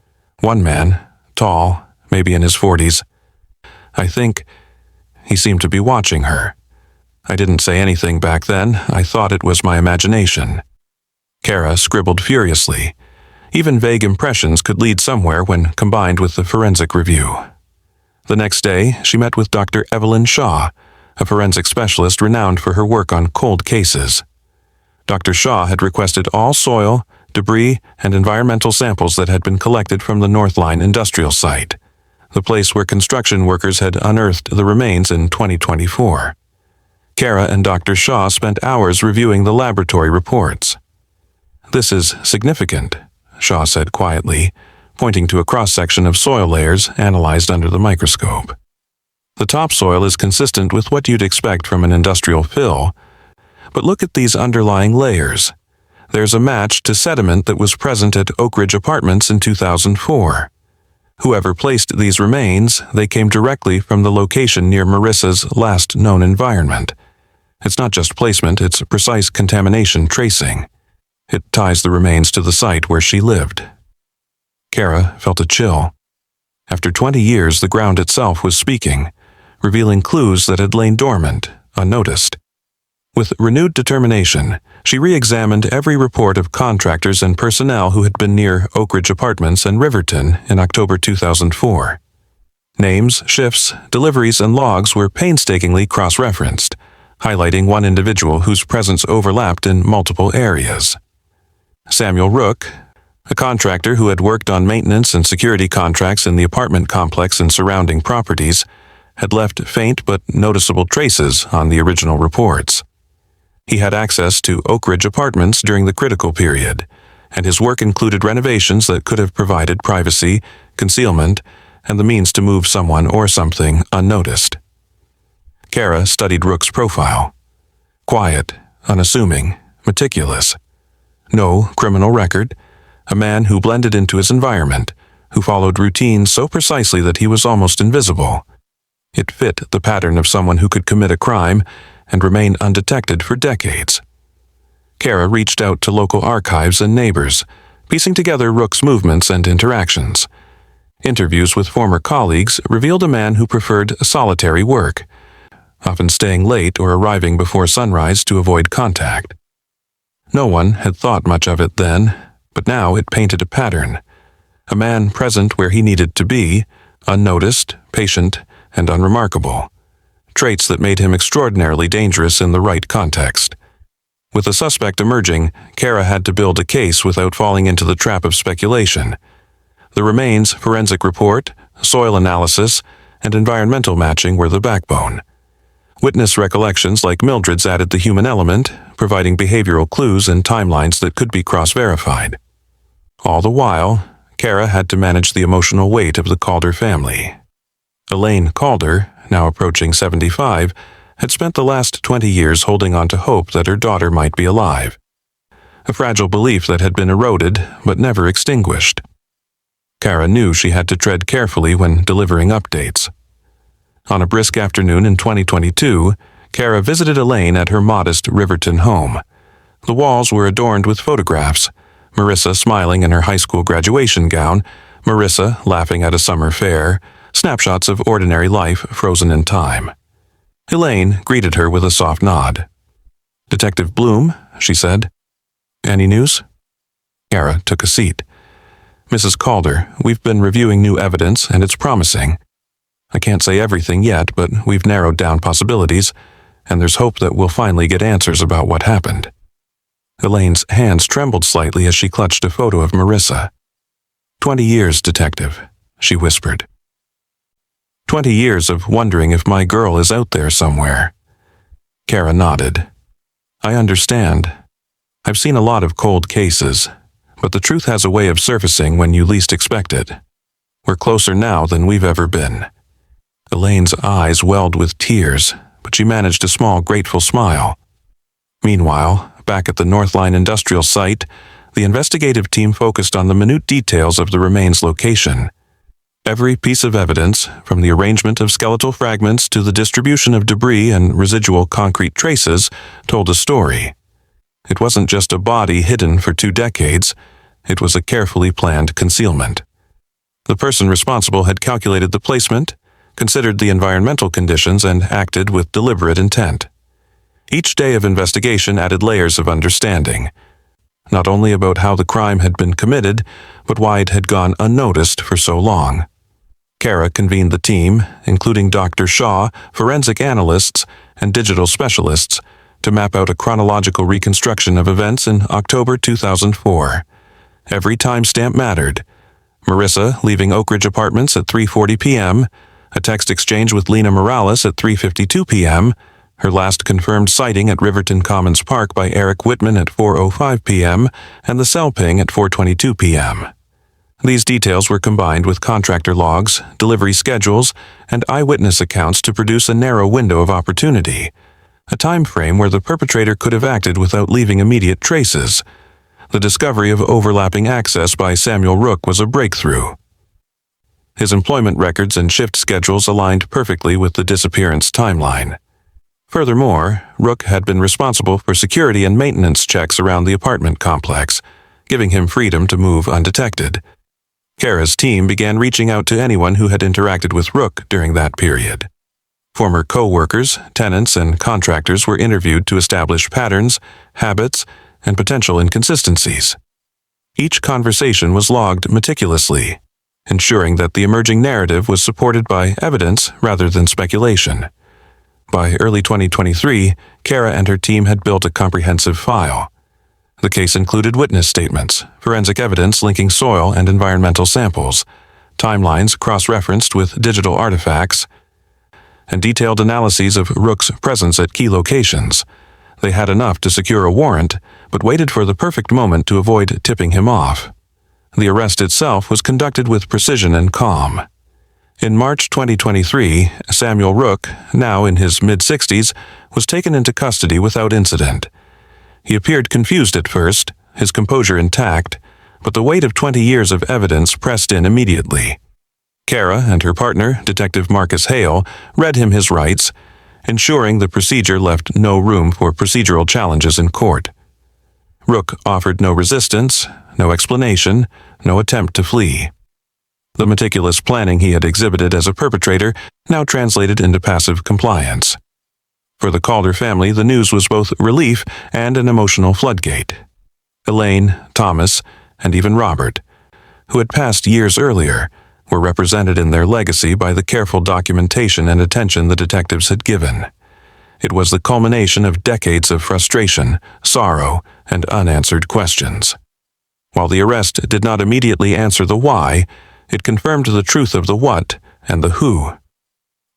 One man, tall, maybe in his 40s. I think he seemed to be watching her. I didn't say anything back then. I thought it was my imagination." Kara scribbled furiously. Even vague impressions could lead somewhere when combined with the forensic review. The next day, she met with Dr. Evelyn Shaw, a forensic specialist renowned for her work on cold cases. Dr. Shaw had requested all soil, debris, and environmental samples that had been collected from the North Line industrial site, the place where construction workers had unearthed the remains in 2024. Kara and Dr. Shaw spent hours reviewing the laboratory reports. "This is significant," Shaw said quietly, pointing to a cross-section of soil layers analyzed under the microscope. The topsoil is consistent with what you'd expect from an industrial fill, but look at these underlying layers. There's a match to sediment that was present at Oak Ridge Apartments in 2004. Whoever placed these remains, they came directly from the location near Marissa's last known environment. It's not just placement, it's precise contamination tracing. It ties the remains to the site where she lived. Kara felt a chill. After 20 years, the ground itself was speaking, revealing clues that had lain dormant, unnoticed. With renewed determination, she re-examined every report of contractors and personnel who had been near Oak Ridge Apartments and Riverton in October 2004. Names, shifts, deliveries, and logs were painstakingly cross-referenced, highlighting one individual whose presence overlapped in multiple areas. Samuel Rook, a contractor who had worked on maintenance and security contracts in the apartment complex and surrounding properties, had left faint but noticeable traces on the original reports. He had access to Oak Ridge Apartments during the critical period, and his work included renovations that could have provided privacy, concealment, and the means to move someone or something unnoticed. Kara studied Rook's profile. Quiet, unassuming, meticulous. No criminal record. A man who blended into his environment, who followed routines so precisely that he was almost invisible. It fit the pattern of someone who could commit a crime and remain undetected for decades. Kara reached out to local archives and neighbors, piecing together Rook's movements and interactions. Interviews with former colleagues revealed a man who preferred solitary work, often staying late or arriving before sunrise to avoid contact. No one had thought much of it then, but now it painted a pattern. A man present where he needed to be, unnoticed, patient, and unremarkable. Traits that made him extraordinarily dangerous in the right context. With the suspect emerging, Kara had to build a case without falling into the trap of speculation. The remains, forensic report, soil analysis, and environmental matching were the backbone. Witness recollections like Mildred's added the human element, providing behavioral clues and timelines that could be cross-verified. All the while, Kara had to manage the emotional weight of the Calder family. Elaine Calder, now approaching 75, had spent the last 20 years holding on to hope that her daughter might be alive. A fragile belief that had been eroded but never extinguished. Kara knew she had to tread carefully when delivering updates. On a brisk afternoon in 2022, Kara visited Elaine at her modest Riverton home. The walls were adorned with photographs, Marissa smiling in her high school graduation gown, Marissa laughing at a summer fair, snapshots of ordinary life frozen in time. Elaine greeted her with a soft nod. "Detective Bloom," she said. "Any news?" Kara took a seat. "Mrs. Calder, we've been reviewing new evidence, and it's promising. I can't say everything yet, but we've narrowed down possibilities, and there's hope that we'll finally get answers about what happened." Elaine's hands trembled slightly as she clutched a photo of Marissa. 20 years, Detective," she whispered. 20 years of wondering if my girl is out there somewhere. Kara nodded. "I understand. I've seen a lot of cold cases, but the truth has a way of surfacing when you least expect it. We're closer now than we've ever been." Elaine's eyes welled with tears, but she managed a small, grateful smile. Meanwhile, back at the Northline industrial site, the investigative team focused on the minute details of the remains' location. Every piece of evidence, from the arrangement of skeletal fragments to the distribution of debris and residual concrete traces, told a story. It wasn't just a body hidden for 2 decades, it was a carefully planned concealment. The person responsible had calculated the placement, considered the environmental conditions, and acted with deliberate intent. Each day of investigation added layers of understanding, not only about how the crime had been committed, but why it had gone unnoticed for so long. Kara convened the team, including Dr. Shaw, forensic analysts, and digital specialists, to map out a chronological reconstruction of events in October 2004. Every timestamp mattered. Marissa leaving Oak Ridge Apartments at 3:40 p.m., a text exchange with Lena Morales at 3:52 p.m., her last confirmed sighting at Riverton Commons Park by Eric Whitman at 4:05 p.m., and the cell ping at 4:22 p.m. These details were combined with contractor logs, delivery schedules, and eyewitness accounts to produce a narrow window of opportunity, a time frame where the perpetrator could have acted without leaving immediate traces. The discovery of overlapping access by Samuel Rook was a breakthrough. His employment records and shift schedules aligned perfectly with the disappearance timeline. Furthermore, Rook had been responsible for security and maintenance checks around the apartment complex, giving him freedom to move undetected. Kara's team began reaching out to anyone who had interacted with Rook during that period. Former co-workers, tenants, and contractors were interviewed to establish patterns, habits, and potential inconsistencies. Each conversation was logged meticulously, ensuring that the emerging narrative was supported by evidence rather than speculation. By early 2023, Kara and her team had built a comprehensive file. The case included witness statements, forensic evidence linking soil and environmental samples, timelines cross-referenced with digital artifacts, and detailed analyses of Rook's presence at key locations. They had enough to secure a warrant, but waited for the perfect moment to avoid tipping him off. The arrest itself was conducted with precision and calm. In March 2023, Samuel Rook, now in his mid-60s, was taken into custody without incident. He appeared confused at first, his composure intact, but the weight of 20 years of evidence pressed in immediately. Kara and her partner, Detective Marcus Hale, read him his rights, ensuring the procedure left no room for procedural challenges in court. Rook offered no resistance, no explanation, no attempt to flee. The meticulous planning he had exhibited as a perpetrator now translated into passive compliance. For the Calder family, the news was both relief and an emotional floodgate. Elaine, Thomas, and even Robert, who had passed years earlier, were represented in their legacy by the careful documentation and attention the detectives had given. It was the culmination of decades of frustration, sorrow, and unanswered questions. While the arrest did not immediately answer the why, it confirmed the truth of the what and the who.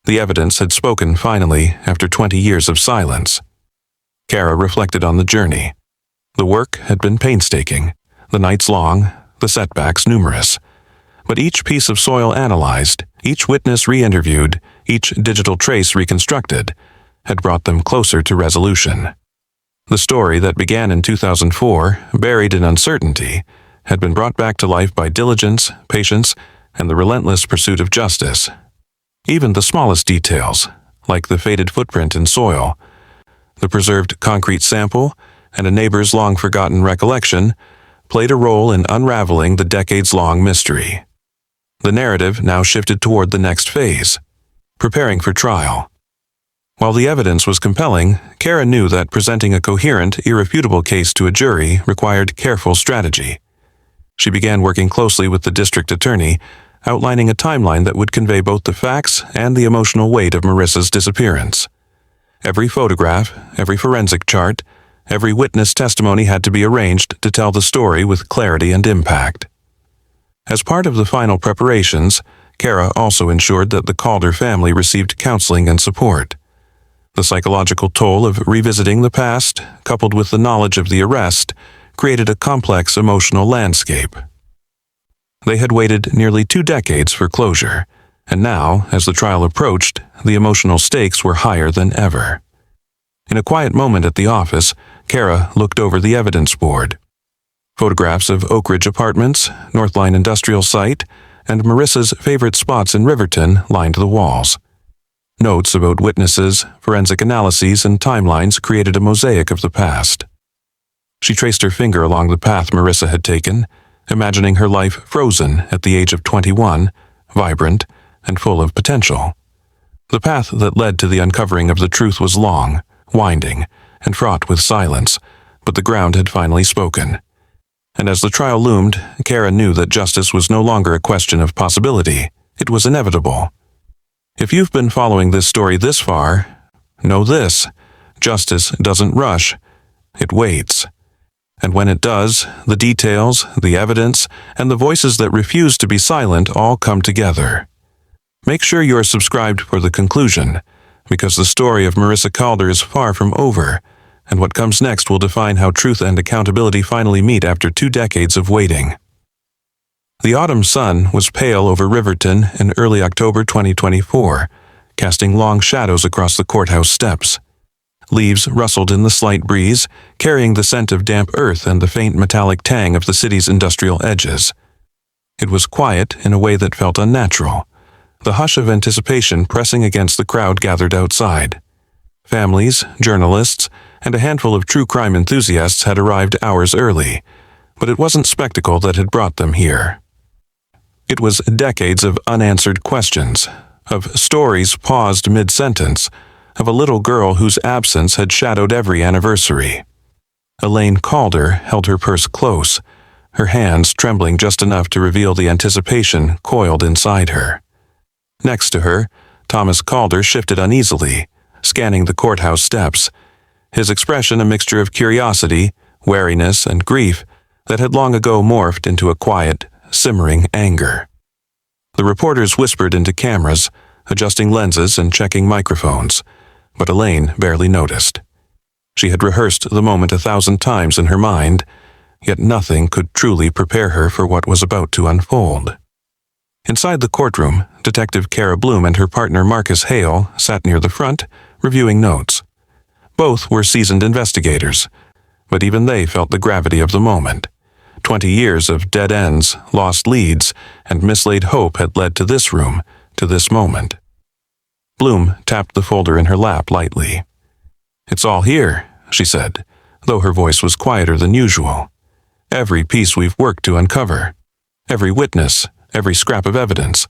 The evidence had spoken finally after 20 years of silence. Kara reflected on the journey. The work had been painstaking, the nights long, the setbacks numerous. But each piece of soil analyzed, each witness re-interviewed, each digital trace reconstructed, had brought them closer to resolution. The story that began in 2004, buried in uncertainty, had been brought back to life by diligence, patience, and the relentless pursuit of justice. Even the smallest details, like the faded footprint in soil, the preserved concrete sample, and a neighbor's long-forgotten recollection, played a role in unraveling the decades-long mystery. The narrative now shifted toward the next phase, preparing for trial. While the evidence was compelling, Kara knew that presenting a coherent, irrefutable case to a jury required careful strategy. She began working closely with the district attorney, outlining a timeline that would convey both the facts and the emotional weight of Marissa's disappearance. Every photograph, every forensic chart, every witness testimony had to be arranged to tell the story with clarity and impact. As part of the final preparations, Kara also ensured that the Calder family received counseling and support. The psychological toll of revisiting the past, coupled with the knowledge of the arrest, created a complex emotional landscape. They had waited nearly 2 decades for closure, and now, as the trial approached, the emotional stakes were higher than ever. In a quiet moment at the office, Kara looked over the evidence board. Photographs of Oak Ridge Apartments, Northline Industrial Site, and Marissa's favorite spots in Riverton lined the walls. Notes about witnesses, forensic analyses, and timelines created a mosaic of the past. She traced her finger along the path Marissa had taken, imagining her life frozen at the age of 21, vibrant, and full of potential. The path that led to the uncovering of the truth was long, winding, and fraught with silence, but the ground had finally spoken. And as the trial loomed, Kara knew that justice was no longer a question of possibility. It was inevitable. If you've been following this story this far, know this: justice doesn't rush. It waits. And when it does, the details, the evidence, and the voices that refuse to be silent all come together. Make sure you're subscribed for the conclusion, because the story of Marissa Calder is far from over, and what comes next will define how truth and accountability finally meet after 2 decades of waiting. The autumn sun was pale over Riverton in early October 2024, casting long shadows across the courthouse steps. Leaves rustled in the slight breeze, carrying the scent of damp earth and the faint metallic tang of the city's industrial edges. It was quiet in a way that felt unnatural, the hush of anticipation pressing against the crowd gathered outside. Families, journalists, and a handful of true crime enthusiasts had arrived hours early, but it wasn't spectacle that had brought them here. It was decades of unanswered questions, of stories paused mid-sentence, of a little girl whose absence had shadowed every anniversary. Elaine Calder held her purse close, her hands trembling just enough to reveal the anticipation coiled inside her. Next to her, Thomas Calder shifted uneasily, scanning the courthouse steps, his expression a mixture of curiosity, wariness, and grief that had long ago morphed into a quiet, simmering anger. The reporters whispered into cameras, adjusting lenses and checking microphones, but Elaine barely noticed. She had rehearsed the moment 1,000 times in her mind, yet nothing could truly prepare her for what was about to unfold. Inside the courtroom, Detective Kara Bloom and her partner Marcus Hale sat near the front, reviewing notes. Both were seasoned investigators, but even they felt the gravity of the moment. 20 years of dead ends, lost leads, and mislaid hope had led to this room, to this moment. Bloom tapped the folder in her lap lightly. "It's all here," she said, though her voice was quieter than usual. "Every piece we've worked to uncover. Every witness, every scrap of evidence.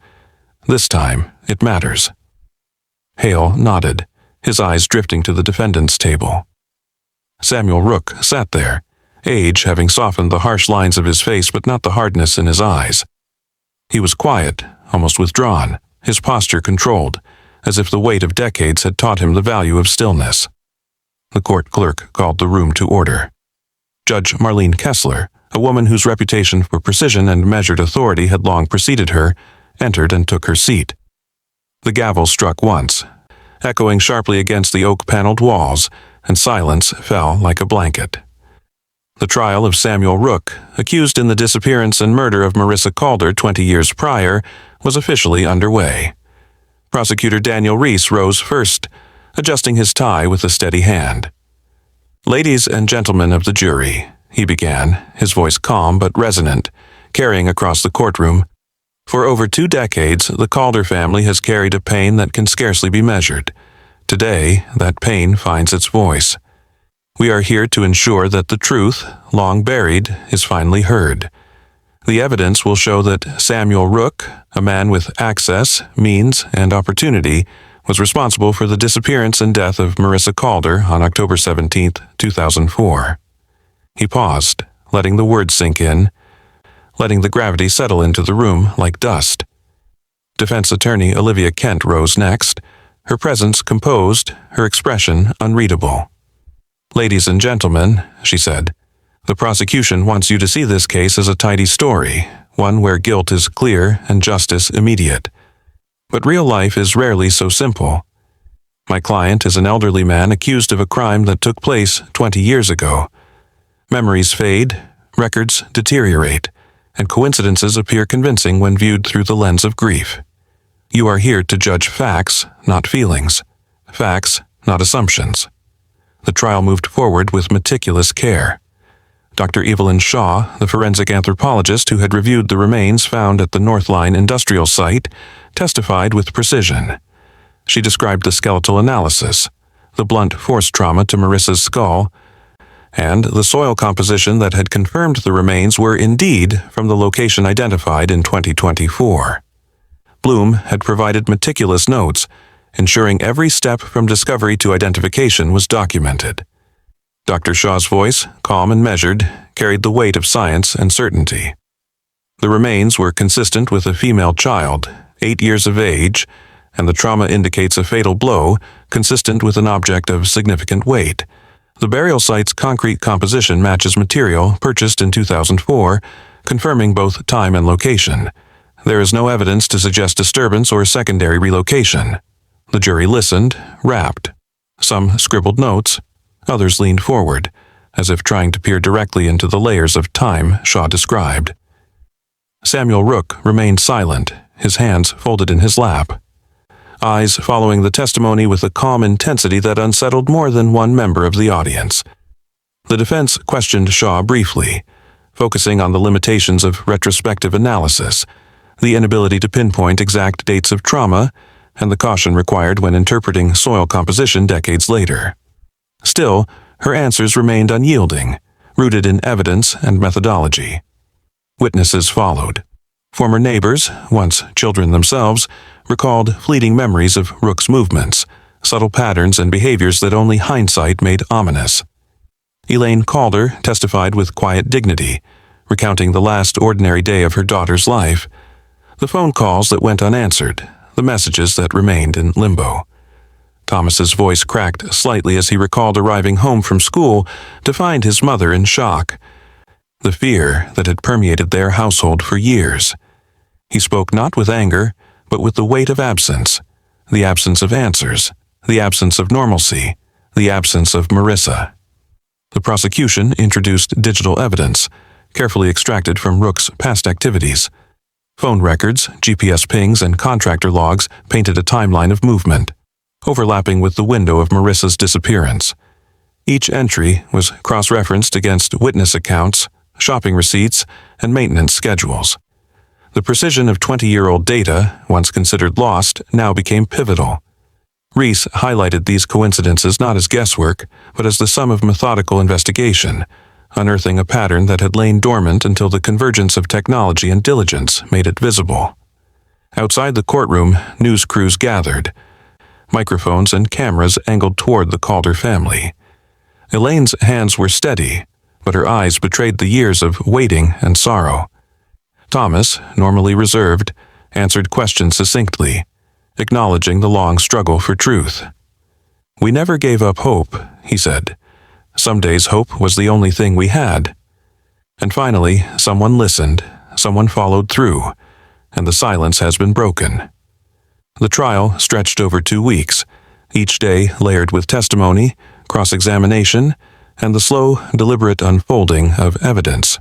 This time, it matters." Hale nodded, his eyes drifting to the defendant's table. Samuel Rook sat there, age having softened the harsh lines of his face but not the hardness in his eyes. He was quiet, almost withdrawn, his posture controlled, as if the weight of decades had taught him the value of stillness. The court clerk called the room to order. Judge Marlene Kessler, a woman whose reputation for precision and measured authority had long preceded her, entered and took her seat. The gavel struck once, echoing sharply against the oak-paneled walls, and silence fell like a blanket. The trial of Samuel Rook, accused in the disappearance and murder of Marissa Calder 20 years prior, was officially underway. Prosecutor Daniel Reese rose first, adjusting his tie with a steady hand. "Ladies and gentlemen of the jury," he began, his voice calm but resonant, carrying across the courtroom. "For over 2 decades, the Calder family has carried a pain that can scarcely be measured. Today, that pain finds its voice. We are here to ensure that the truth, long buried, is finally heard. The evidence will show that Samuel Rook, a man with access, means, and opportunity, was responsible for the disappearance and death of Marissa Calder on October 17, 2004. He paused, letting the words sink in, letting the gravity settle into the room like dust. Defense attorney Olivia Kent rose next, her presence composed, her expression unreadable. "Ladies and gentlemen," she said, "the prosecution wants you to see this case as a tidy story, one where guilt is clear and justice immediate. But real life is rarely so simple. My client is an elderly man accused of a crime that took place 20 years ago. Memories fade, records deteriorate, and coincidences appear convincing when viewed through the lens of grief. You are here to judge facts, not feelings. Facts, not assumptions." The trial moved forward with meticulous care. Dr. Evelyn Shaw, the forensic anthropologist who had reviewed the remains found at the Northline industrial site, testified with precision. She described the skeletal analysis, the blunt force trauma to Marissa's skull, and the soil composition that had confirmed the remains were indeed from the location identified in 2024. Bloom had provided meticulous notes, ensuring every step from discovery to identification was documented. Dr. Shaw's voice, calm and measured, carried the weight of science and certainty. The remains were consistent with a female child, 8 years of age, and the trauma indicates a fatal blow, consistent with an object of significant weight. The burial site's concrete composition matches material purchased in 2004, confirming both time and location. There is no evidence to suggest disturbance or secondary relocation. The jury listened, rapt. Some scribbled notes, others leaned forward, as if trying to peer directly into the layers of time Shaw described. Samuel Rook remained silent, his hands folded in his lap, eyes following the testimony with a calm intensity that unsettled more than one member of the audience. The defense questioned Shaw briefly, focusing on the limitations of retrospective analysis, the inability to pinpoint exact dates of trauma, and the caution required when interpreting soil composition decades later. Still, her answers remained unyielding, rooted in evidence and methodology. Witnesses followed. Former neighbors, once children themselves, recalled fleeting memories of Rook's movements, subtle patterns and behaviors that only hindsight made ominous. Elaine Calder testified with quiet dignity, recounting the last ordinary day of her daughter's life, the phone calls that went unanswered, the messages that remained in limbo. Thomas's voice cracked slightly as he recalled arriving home from school to find his mother in shock, the fear that had permeated their household for years. He spoke not with anger, but with the weight of absence, the absence of answers, the absence of normalcy, the absence of Marissa. The prosecution introduced digital evidence, carefully extracted from Rook's past activities. Phone records, GPS pings, and contractor logs painted a timeline of movement, overlapping with the window of Marissa's disappearance. Each entry was cross-referenced against witness accounts, shopping receipts, and maintenance schedules. The precision of 20-year-old data, once considered lost, now became pivotal. Reese highlighted these coincidences not as guesswork, but as the sum of methodical investigation, unearthing a pattern that had lain dormant until the convergence of technology and diligence made it visible. Outside the courtroom, news crews gathered, microphones and cameras angled toward the Calder family. Elaine's hands were steady, but her eyes betrayed the years of waiting and sorrow. Thomas, normally reserved, answered questions succinctly, acknowledging the long struggle for truth. "We never gave up hope," he said. "Some days hope was the only thing we had." And finally, someone listened, someone followed through, and the silence has been broken. The trial stretched over 2 weeks, each day layered with testimony, cross-examination, and the slow, deliberate unfolding of evidence.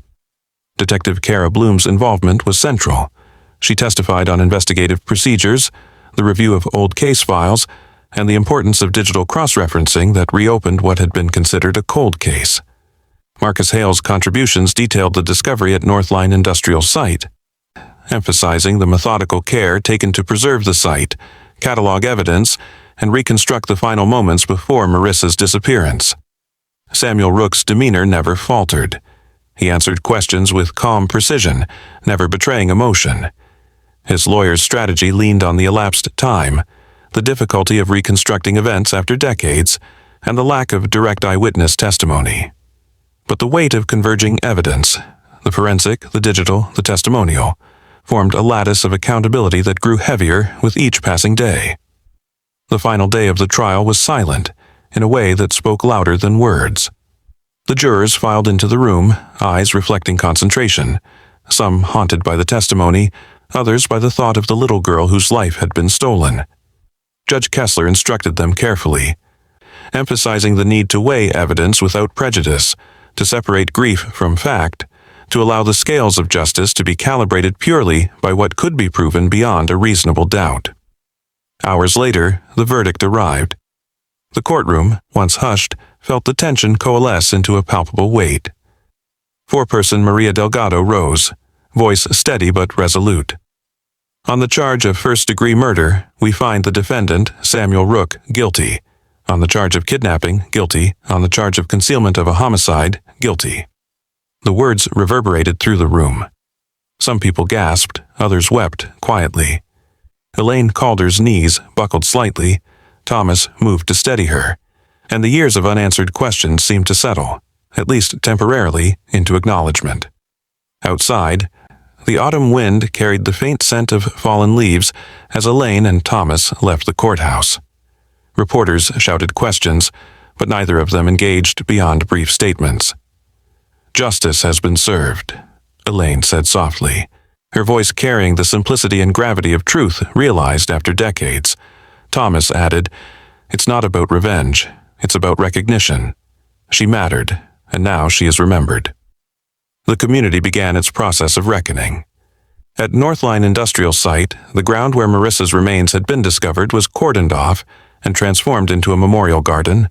Detective Kara Bloom's involvement was central. She testified on investigative procedures, the review of old case files, and the importance of digital cross-referencing that reopened what had been considered a cold case. Marcus Hale's contributions detailed the discovery at Northline Industrial Site, emphasizing the methodical care taken to preserve the site, catalog evidence, and reconstruct the final moments before Marissa's disappearance. Samuel Rook's demeanor never faltered. He answered questions with calm precision, never betraying emotion. His lawyer's strategy leaned on the elapsed time, the difficulty of reconstructing events after decades, and the lack of direct eyewitness testimony. But the weight of converging evidence, the forensic, the digital, the testimonial, formed a lattice of accountability that grew heavier with each passing day. The final day of the trial was silent, in a way that spoke louder than words. The jurors filed into the room, eyes reflecting concentration, some haunted by the testimony, others by the thought of the little girl whose life had been stolen. Judge Kessler instructed them carefully, emphasizing the need to weigh evidence without prejudice, to separate grief from fact, to allow the scales of justice to be calibrated purely by what could be proven beyond a reasonable doubt. Hours later, the verdict arrived. The courtroom, once hushed, felt the tension coalesce into a palpable weight. Foreperson Maria Delgado rose, voice steady but resolute. "On the charge of first-degree murder, we find the defendant, Samuel Rook, guilty. On the charge of kidnapping, guilty. On the charge of concealment of a homicide, guilty." The words reverberated through the room. Some people gasped, others wept quietly. Elaine Calder's knees buckled slightly. Thomas moved to steady her, and the years of unanswered questions seemed to settle, at least temporarily, into acknowledgement. Outside, the autumn wind carried the faint scent of fallen leaves as Elaine and Thomas left the courthouse. Reporters shouted questions, but neither of them engaged beyond brief statements. "Justice has been served," Elaine said softly, her voice carrying the simplicity and gravity of truth realized after decades. Thomas added, "It's not about revenge, it's about recognition. She mattered, and now she is remembered." The community began its process of reckoning. At Northline Industrial Site, the ground where Marissa's remains had been discovered was cordoned off and transformed into a memorial garden.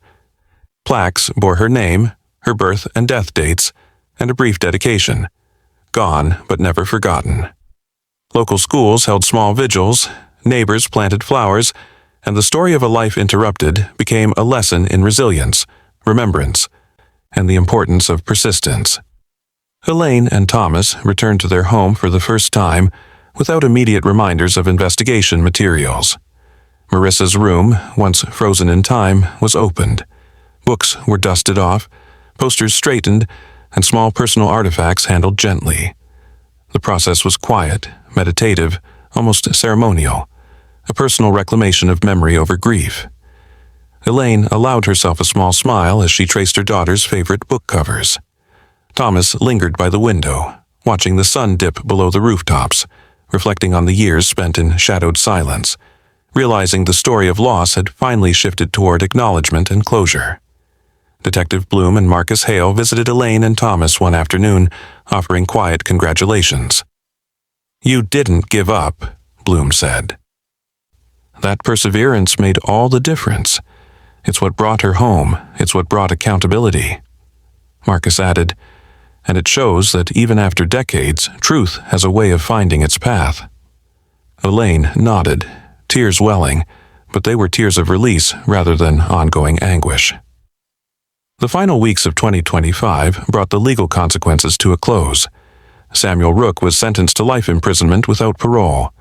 Plaques bore her name, her birth and death dates, and a brief dedication. Gone, but never forgotten. Local schools held small vigils, neighbors planted flowers, and the story of a life interrupted became a lesson in resilience, remembrance, and the importance of persistence. Elaine and Thomas returned to their home for the first time without immediate reminders of investigation materials. Marissa's room, once frozen in time, was opened. Books were dusted off, posters straightened, and small personal artifacts handled gently. The process was quiet, meditative, almost ceremonial, a personal reclamation of memory over grief. Elaine allowed herself a small smile as she traced her daughter's favorite book covers. Thomas lingered by the window, watching the sun dip below the rooftops, reflecting on the years spent in shadowed silence, realizing the story of loss had finally shifted toward acknowledgement and closure. Detective Bloom and Marcus Hale visited Elaine and Thomas one afternoon, offering quiet congratulations. "You didn't give up," Bloom said. "That perseverance made all the difference. It's what brought her home. It's what brought accountability." Marcus added, "And it shows that even after decades, truth has a way of finding its path." Elaine nodded, tears welling, but they were tears of release rather than ongoing anguish. The final weeks of 2025 brought the legal consequences to a close. Samuel Rook was sentenced to life imprisonment without parole.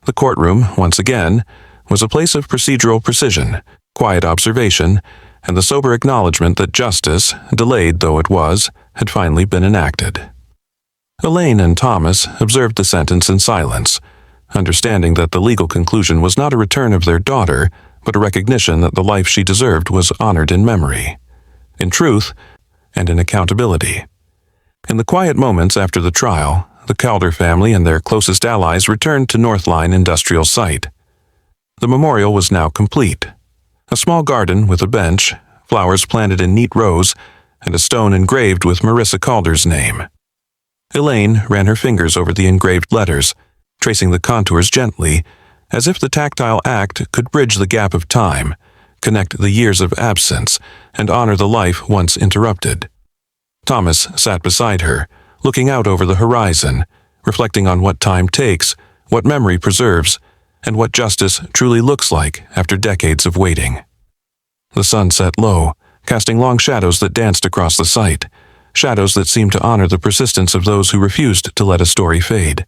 The courtroom, once again, was a place of procedural precision, quiet observation, and the sober acknowledgement that justice, delayed though it was, had finally been enacted. Elaine and Thomas observed the sentence in silence, understanding that the legal conclusion was not a return of their daughter, but a recognition that the life she deserved was honored in memory, in truth, and in accountability. In the quiet moments after the trial, the Calder family and their closest allies returned to Northline Industrial Site. The memorial was now complete. A small garden with a bench, flowers planted in neat rows, and a stone engraved with Marissa Calder's name. Elaine ran her fingers over the engraved letters, tracing the contours gently, as if the tactile act could bridge the gap of time, connect the years of absence, and honor the life once interrupted. Thomas sat beside her, looking out over the horizon, reflecting on what time takes, what memory preserves, and what justice truly looks like after decades of waiting. The sun set low, casting long shadows that danced across the site, shadows that seemed to honor the persistence of those who refused to let a story fade.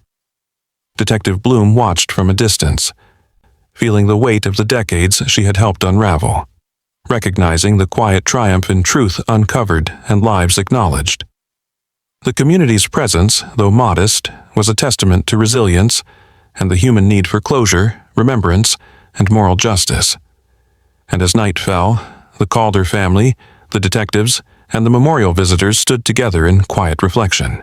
Detective Bloom watched from a distance, feeling the weight of the decades she had helped unravel, recognizing the quiet triumph in truth uncovered and lives acknowledged. The community's presence, though modest, was a testament to resilience and the human need for closure, remembrance, and moral justice. And as night fell, the Calder family, the detectives, and the memorial visitors stood together in quiet reflection.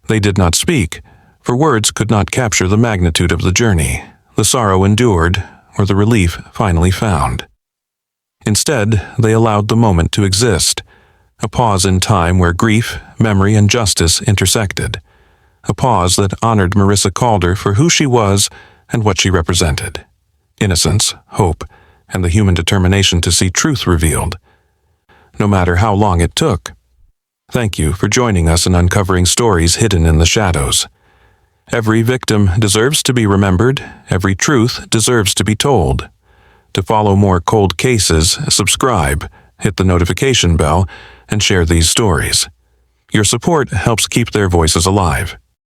They did not speak, for words could not capture the magnitude of the journey, the sorrow endured, or the relief finally found. Instead, they allowed the moment to exist, a pause in time where grief, memory, and justice intersected, a pause that honored Marissa Calder for who she was and what she represented: innocence, hope, and the human determination to see truth revealed, no matter how long it took. Thank you for joining us in uncovering stories hidden in the shadows. Every victim deserves to be remembered, every truth deserves to be told. To follow more cold cases, subscribe, hit the notification bell, and share these stories. Your support helps keep their voices alive.